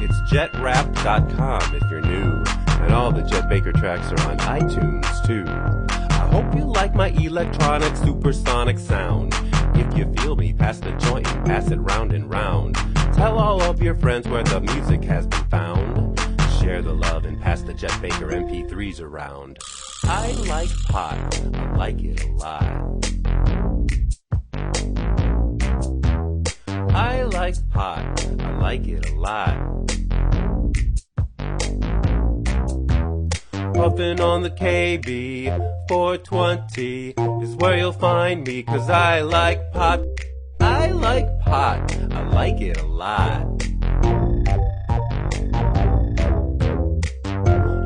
It's jetrap.com if you're new, and all the Jet Baker tracks are on iTunes too. I hope you like my electronic supersonic sound. If you feel me, pass the joint and pass it round and round. Tell all of your friends where the music has been found. Share the love and pass the Jet Baker MP3s around. I like pot, I like it a lot. I like pot, I like it a lot. Puffin' on the KB, 420 is where you'll find me, 'cause I like pot, I like pot, I like it a lot.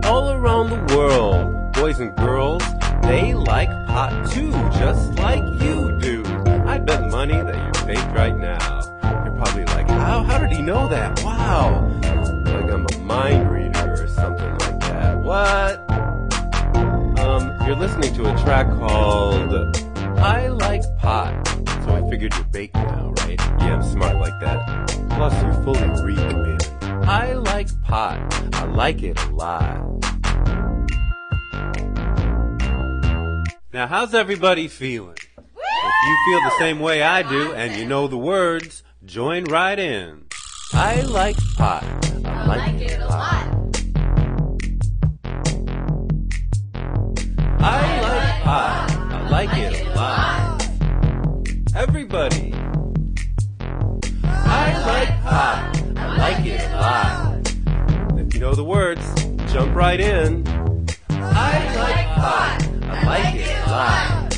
All around the world, boys and girls, they like pot too, just like you do. I bet money that you're faked right now. You're probably like, how did he know that? Wow, like I'm a mind reader or something like that. What? You're listening to a track called I Like Pot. So I figured you're baked now, right? Yeah, I'm smart like that. Plus, you're fully reek, man. I like pot. I like it a lot. Now, how's everybody feeling? If you feel the same way I do and you know the words, join right in. I like pot. I like it a lot. I like pot. I like it a lot. Everybody. I like pot. I like it a lot. If you know the words, jump right in. I like pot. I like it a lot.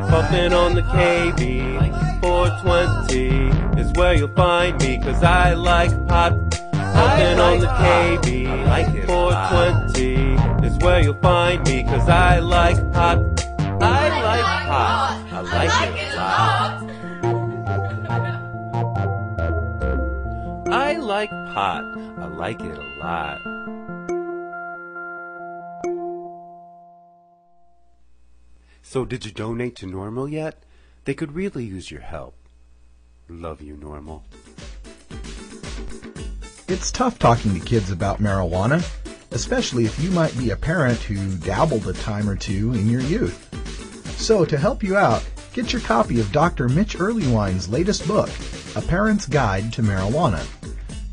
Puffin' on the KB, 420 is where you'll find me, 'cause I like pot. Puffin' on the KB, 420 is where you'll find me, 'cause I like pot. I like pot. I like it a lot. I like pot. I like it a lot. So did you donate to NORML yet? They could really use your help. Love you, NORML. It's tough talking to kids about marijuana, especially if you might be a parent who dabbled a time or two in your youth. So to help you out, get your copy of Dr. Mitch Earlywine's latest book, A Parent's Guide to Marijuana.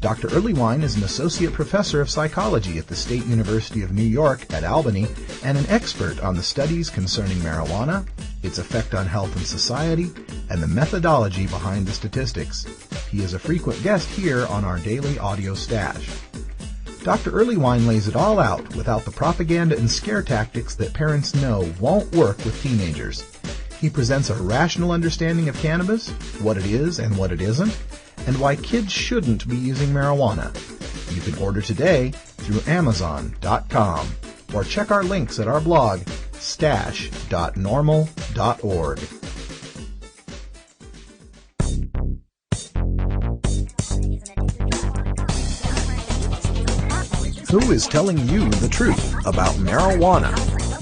Dr. Earlywine is an associate professor of psychology at the State University of New York at Albany and an expert on the studies concerning marijuana, its effect on health and society, and the methodology behind the statistics. He is a frequent guest here on our daily audio stash. Dr. Earlywine lays it all out without the propaganda and scare tactics that parents know won't work with teenagers. He presents a rational understanding of cannabis, what it is and what it isn't, and why kids shouldn't be using marijuana. You can order today through Amazon.com or check our links at our blog, stash.normal.org. Who is telling you the truth about marijuana?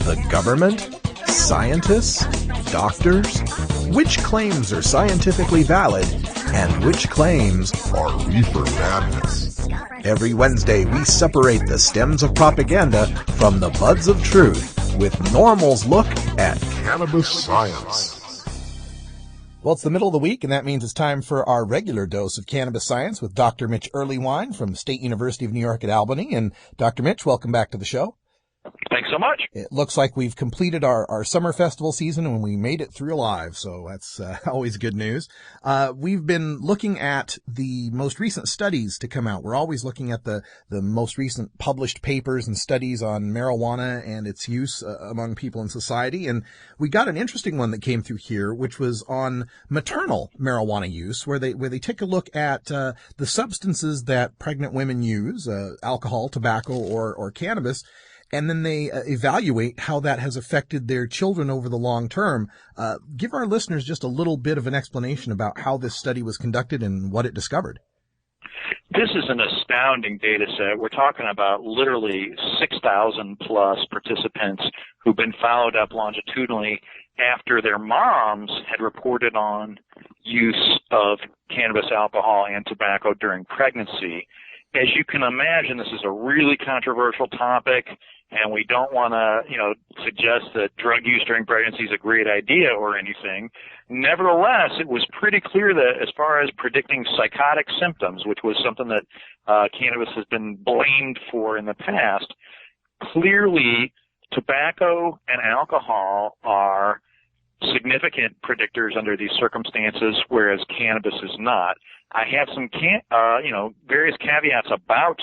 The government? Scientists? Doctors? Which claims are scientifically valid and which claims are reefer madness? Every Wednesday, we separate the stems of propaganda from the buds of truth with NORML's look at cannabis science. Well, it's the middle of the week, and that means it's time for our regular dose of cannabis science with Dr. Mitch Earleywine from State University of New York at Albany. And Dr. Mitch, welcome back to the show. Thanks so much. It looks like we've completed our summer festival season and we made it through alive, so that's always good news. We've been looking at the most recent studies to come out. We're always looking at the most recent published papers and studies on marijuana and its use among people in society. And we got an interesting one that came through here, which was on maternal marijuana use, where they take a look at the substances that pregnant women use, alcohol, tobacco, or cannabis. And then they evaluate how that has affected their children over the long term. Give our listeners just a little bit of an explanation about how this study was conducted and what it discovered. This is an astounding data set. We're talking about literally 6,000 plus participants who've been followed up longitudinally after their moms had reported on use of cannabis, alcohol, and tobacco during pregnancy. As you can imagine, this is a really controversial topic, and we don't want to, suggest that drug use during pregnancy is a great idea or anything. Nevertheless, it was pretty clear that as far as predicting psychotic symptoms, which was something that cannabis has been blamed for in the past, clearly tobacco and alcohol are significant predictors under these circumstances, whereas cannabis is not. I have some, various caveats about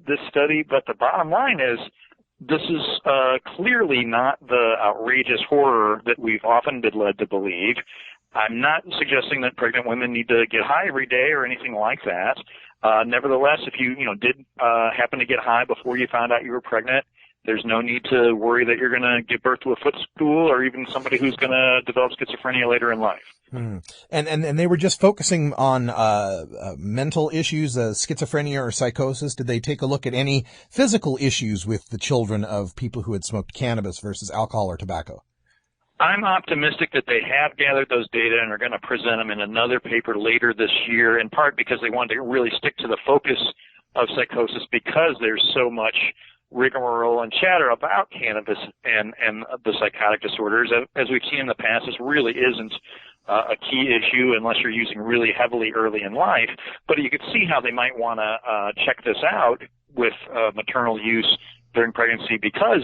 this study, but the bottom line is this is clearly not the outrageous horror that we've often been led to believe. I'm not suggesting that pregnant women need to get high every day or anything like that. Nevertheless, if you did happen to get high before you found out you were pregnant, there's no need to worry that you're going to give birth to a footstool or even somebody who's going to develop schizophrenia later in life. And they were just focusing on mental issues, schizophrenia or psychosis. Did they take a look at any physical issues with the children of people who had smoked cannabis versus alcohol or tobacco? I'm optimistic that they have gathered those data and are going to present them in another paper later this year, in part because they wanted to really stick to the focus of psychosis because there's so much rigmarole and chatter about cannabis and the psychotic disorders. As we've seen in the past, this really isn't a key issue unless you're using really heavily early in life. But you could see how they might want to check this out with maternal use during pregnancy because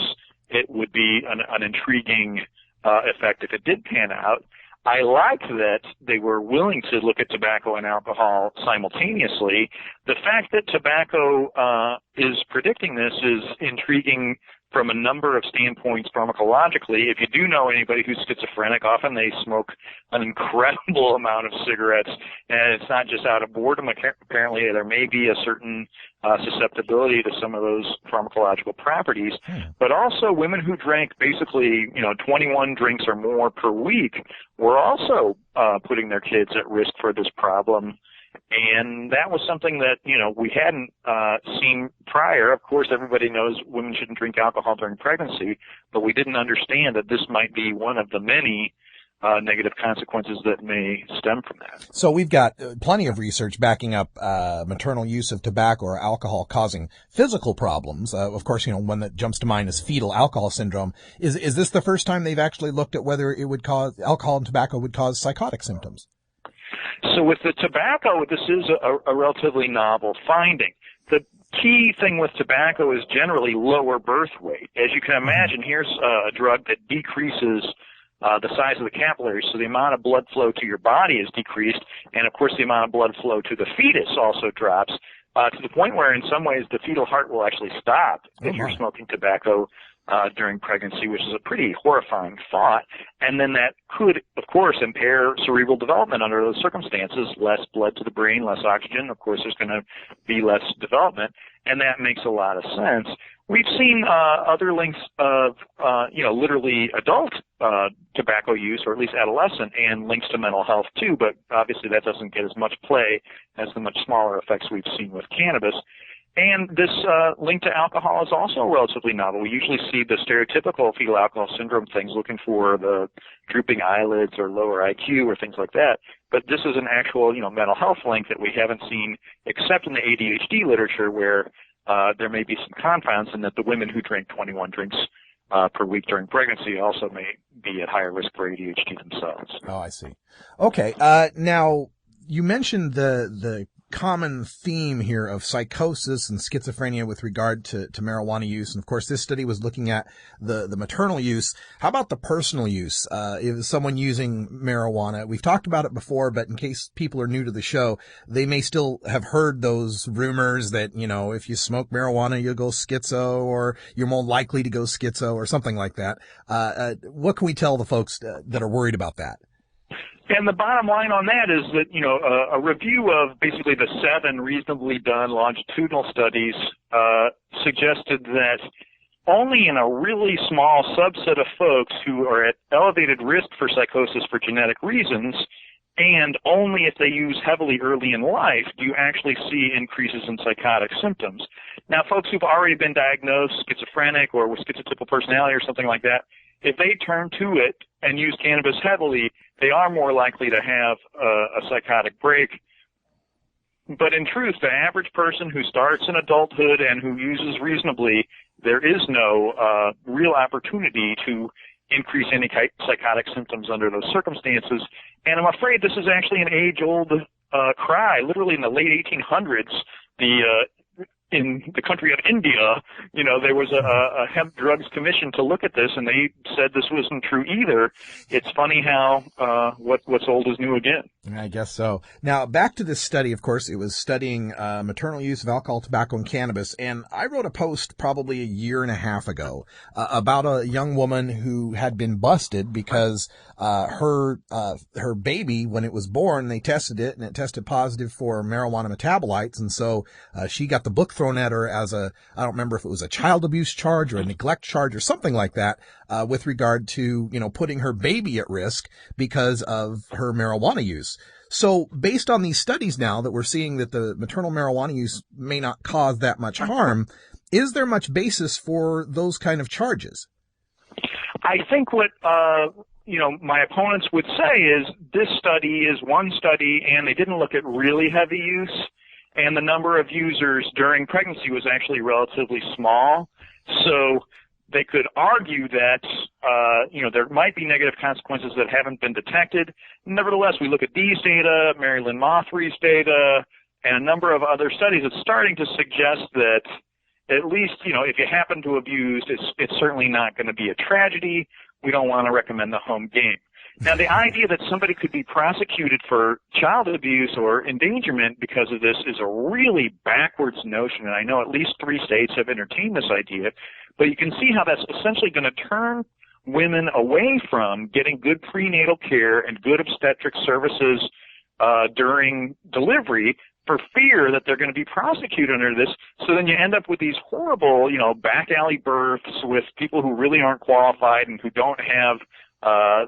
it would be an intriguing effect if it did pan out. I like that they were willing to look at tobacco and alcohol simultaneously. The fact that tobacco is predicting this is intriguing from a number of standpoints pharmacologically. If you do know anybody who's schizophrenic, often they smoke an incredible amount of cigarettes, and it's not just out of boredom. Apparently, there may be a certain susceptibility to some of those pharmacological properties. But also, women who drank basically, 21 drinks or more per week were also putting their kids at risk for this problem. And that was something that, we hadn't seen prior. Of course, everybody knows women shouldn't drink alcohol during pregnancy, but we didn't understand that this might be one of the many negative consequences that may stem from that. So we've got plenty of research backing up maternal use of tobacco or alcohol causing physical problems. Of course, one that jumps to mind is fetal alcohol syndrome. Is this the first time they've actually looked at whether it would cause alcohol and tobacco would cause psychotic symptoms? So with the tobacco, this is a relatively novel finding. The key thing with tobacco is generally lower birth weight. As you can imagine, here's a drug that decreases the size of the capillaries, so the amount of blood flow to your body is decreased, and of course the amount of blood flow to the fetus also drops, to the point where in some ways the fetal heart will actually stop if you're smoking tobacco during pregnancy, which is a pretty horrifying thought. And then that could, of course, impair cerebral development under those circumstances. Less blood to the brain, less oxygen. Of course, there's going to be less development, and that makes a lot of sense. We've seen other links of, literally adult tobacco use, or at least adolescent, and links to mental health too, but obviously that doesn't get as much play as the much smaller effects we've seen with cannabis. And this link to alcohol is also relatively novel. We usually see the stereotypical fetal alcohol syndrome things, looking for the drooping eyelids or lower IQ or things like that. But this is an actual, mental health link that we haven't seen except in the ADHD literature, where there may be some confounds in that the women who drink 21 drinks per week during pregnancy also may be at higher risk for ADHD themselves. Oh, I see. Okay. Now, you mentioned the common theme here of psychosis and schizophrenia with regard to marijuana use. And of course, this study was looking at the maternal use. How about the personal use? If someone using marijuana, we've talked about it before, but in case people are new to the show, they may still have heard those rumors that, if you smoke marijuana, you'll go schizo, or you're more likely to go schizo, or something like that. What can we tell the folks that are worried about that? And the bottom line on that is that, a review of basically the 7 reasonably done longitudinal studies suggested that only in a really small subset of folks who are at elevated risk for psychosis for genetic reasons, and only if they use heavily early in life, do you actually see increases in psychotic symptoms. Now, folks who've already been diagnosed schizophrenic or with schizotypal personality or something like that, if they turn to it and use cannabis heavily, they are more likely to have a psychotic break. But in truth, the average person who starts in adulthood and who uses reasonably, there is no real opportunity to increase any psychotic symptoms under those circumstances. And I'm afraid this is actually an age-old cry. Literally in the late 1800s, in the country of India, there was a hemp drugs commission to look at this, and they said this wasn't true either. It's funny how what's old is new again. I guess so. Now, back to this study, of course, it was studying maternal use of alcohol, tobacco, and cannabis, and I wrote a post probably a year and a half ago about a young woman who had been busted because her baby, when it was born, they tested it, and it tested positive for marijuana metabolites, and so she got the book thrown at her as I don't remember if it was a child abuse charge or a neglect charge or something like that, with regard to, putting her baby at risk because of her marijuana use. So based on these studies now that we're seeing that the maternal marijuana use may not cause that much harm, is there much basis for those kind of charges? I think what, my opponents would say is this study is one study, and they didn't look at really heavy use, and the number of users during pregnancy was actually relatively small. So they could argue that, there might be negative consequences that haven't been detected. Nevertheless, we look at these data, Mary Lynn Mothry's data, and a number of other studies. It's starting to suggest that at least, if you happen to abuse, it's certainly not going to be a tragedy. We don't want to recommend the home game. Now, the idea that somebody could be prosecuted for child abuse or endangerment because of this is a really backwards notion, and I know at least 3 states have entertained this idea, but you can see how that's essentially going to turn women away from getting good prenatal care and good obstetric services during delivery for fear that they're going to be prosecuted under this. So then you end up with these horrible, back alley births with people who really aren't qualified and who don't have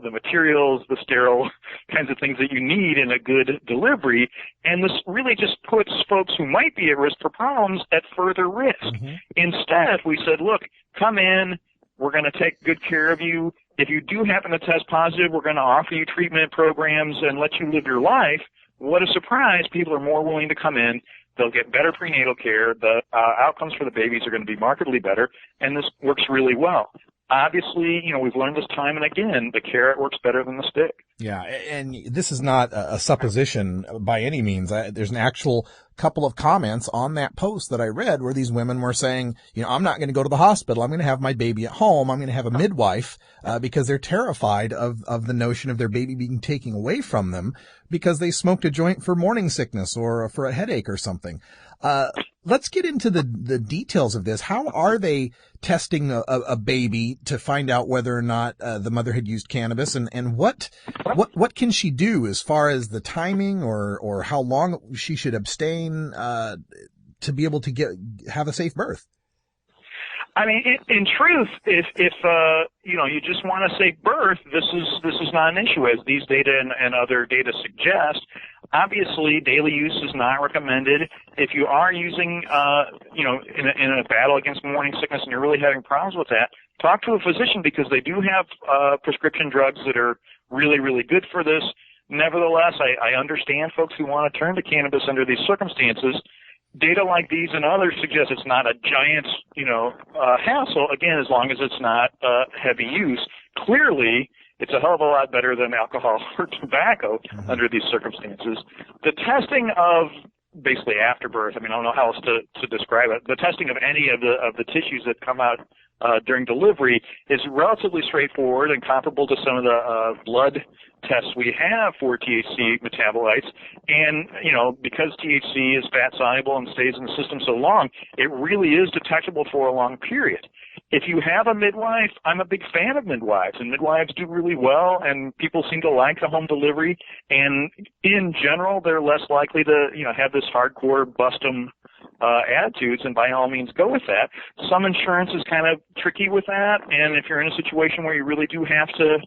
the materials, the sterile kinds of things that you need in a good delivery. And this really just puts folks who might be at risk for problems at further risk. Mm-hmm. Instead, we said, look, come in. We're going to take good care of you. If you do happen to test positive, we're going to offer you treatment programs and let you live your life. What a surprise. People are more willing to come in. They'll get better prenatal care. The outcomes for the babies are going to be markedly better, and this works really well. Obviously, we've learned this time and again, the carrot works better than the stick. Yeah, and this is not a supposition by any means. There's an actual couple of comments on that post that I read where these women were saying, I'm not going to go to the hospital. I'm going to have my baby at home. I'm going to have a midwife because they're terrified of the notion of their baby being taken away from them because they smoked a joint for morning sickness or for a headache or something. let's get into the details of this. How are they testing a baby to find out whether or not the mother had used cannabis, and what can she do as far as the timing or how long she should abstain to be able to have a safe birth? I mean, in truth, if you just want a safe birth, this is not an issue, as these data and other data suggest. Obviously, daily use is not recommended. If you are using, in a battle against morning sickness and you're really having problems with that, talk to a physician, because they do have prescription drugs that are really, really good for this. Nevertheless, I understand folks who want to turn to cannabis under these circumstances. Data like these and others suggest it's not a giant, hassle, again, as long as it's not heavy use. Clearly, it's a hell of a lot better than alcohol or tobacco under these circumstances. The testing of basically after birth, I mean, I don't know how else to describe it. The testing of any of the tissues that come out during delivery is relatively straightforward and comparable to some of the blood tests we have for THC metabolites. And, because THC is fat soluble and stays in the system so long, it really is detectable for a long period. If you have a midwife, I'm a big fan of midwives, and midwives do really well, and people seem to like the home delivery. And in general, they're less likely to, have this hardcore bust-em attitudes, and by all means go with that. Some insurance is kind of tricky with that, and if you're in a situation where you really do have to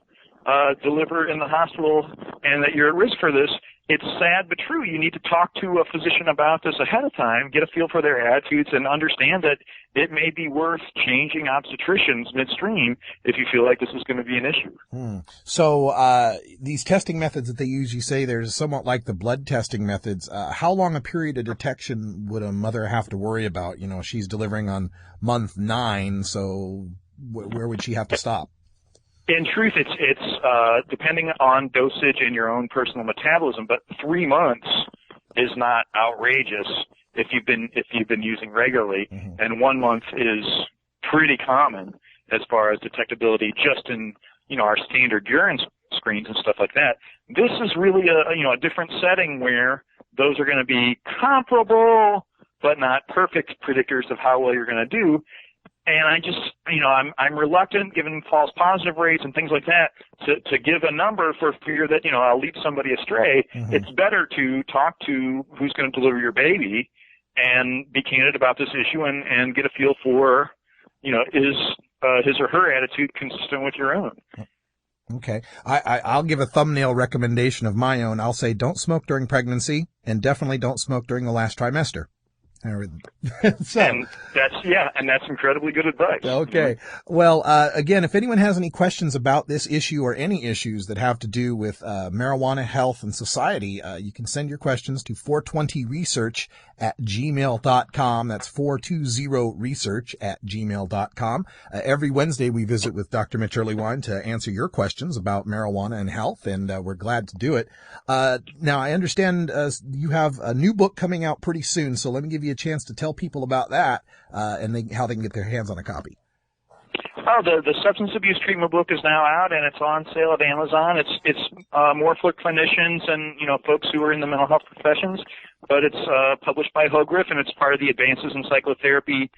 deliver in the hospital and that you're at risk for this, it's sad but true. You need to talk to a physician about this ahead of time, get a feel for their attitudes, and understand that it may be worth changing obstetricians midstream if you feel like this is going to be an issue. So these testing methods that they use, you say there's somewhat like the blood testing methods. How long a period of detection would a mother have to worry about? She's delivering on month 9, so where would she have to stop? In truth, it's depending on dosage and your own personal metabolism, but 3 months is not outrageous if you've been using regularly, and 1 month is pretty common as far as detectability just in our standard urine screens and stuff like that. This is really a different setting where those are going to be comparable but not perfect predictors of how well you're going to do. And I just, I'm reluctant, given false positive rates and things like that, to give a number for fear that, I'll lead somebody astray. It's better to talk to who's going to deliver your baby and be candid about this issue and get a feel for, is his or her attitude consistent with your own. Okay. I'll give a thumbnail recommendation of my own. I'll say don't smoke during pregnancy, and definitely don't smoke during the last trimester. And that's incredibly good advice. Okay. Well, again, if anyone has any questions about this issue or any issues that have to do with marijuana, health, and society, you can send your questions to 420research@gmail.com. That's 420research@gmail.com. Every Wednesday we visit with Dr. Mitch Earlywine to answer your questions about marijuana and health, and we're glad to do it. Now, I understand you have a new book coming out pretty soon, so let me give you a chance to tell people about that and how they can get their hands on a copy. Oh, the substance abuse treatment book is now out, and it's on sale at Amazon. It's more for clinicians and folks who are in the mental health professions, but it's published by Hogriff, and it's part of the Advances in Psychotherapy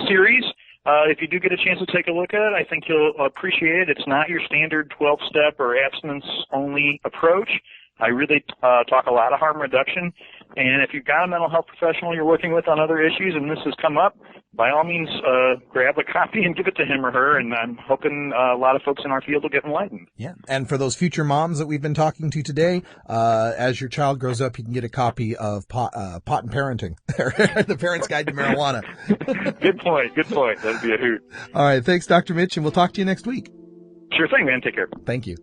series. If you do get a chance to take a look at it, I think you'll appreciate it. It's not your standard 12-step or abstinence-only approach. I really talk a lot of harm reduction. And if you've got a mental health professional you're working with on other issues and this has come up, by all means, grab a copy and give it to him or her. And I'm hoping a lot of folks in our field will get enlightened. Yeah. And for those future moms that we've been talking to today, as your child grows up, you can get a copy of Pot and Parenting, The Parent's Guide to Marijuana. Good point. That'd be a hoot. All right. Thanks, Dr. Mitch, and we'll talk to you next week. Sure thing, man. Take care. Thank you.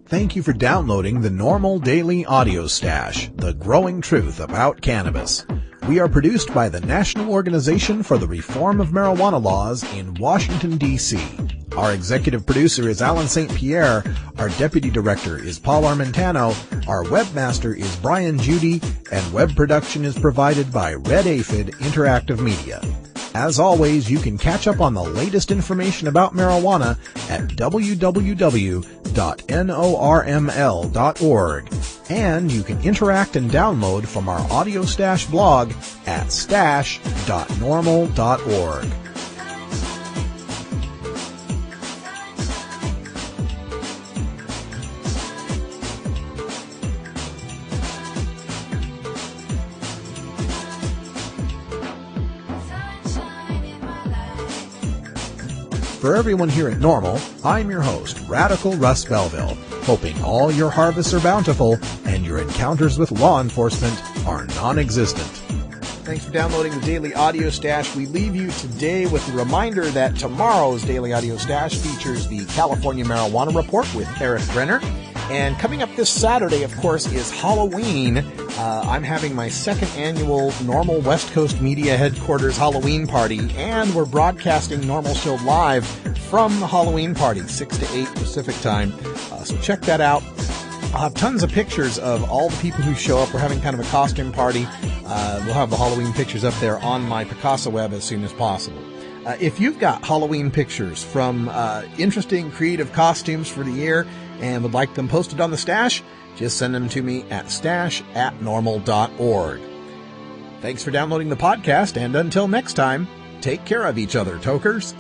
Thank you for downloading the NORML Daily Audio Stash, the growing truth about cannabis. We are produced by the National Organization for the Reform of Marijuana Laws in Washington, D.C. Our executive producer is Alan St. Pierre. Our deputy director is Paul Armentano. Our webmaster is Brian Judy. And web production is provided by Red Aphid Interactive Media. As always, you can catch up on the latest information about marijuana at www.norml.org. And you can interact and download from our Audio Stash blog at stash.normal.org. For everyone here at NORML, I'm your host, Radical Russ Belville, hoping all your harvests are bountiful and your encounters with law enforcement are non-existent. Thanks for downloading the Daily Audio Stash. We leave you today with a reminder that tomorrow's Daily Audio Stash features the California Marijuana Report with Eric Brenner. And coming up this Saturday, of course, is Halloween. I'm having my second annual NORML West Coast Media Headquarters Halloween party, and we're broadcasting NORML Show live from the Halloween party, 6 to 8 Pacific time. So check that out. I'll have tons of pictures of all the people who show up. We're having kind of a costume party. We'll have the Halloween pictures up there on my Picasa web as soon as possible. If you've got Halloween pictures from interesting, creative costumes for the year and would like them posted on the Stash, just send them to me at stash@normal.org. Thanks for downloading the podcast, and until next time, take care of each other, tokers.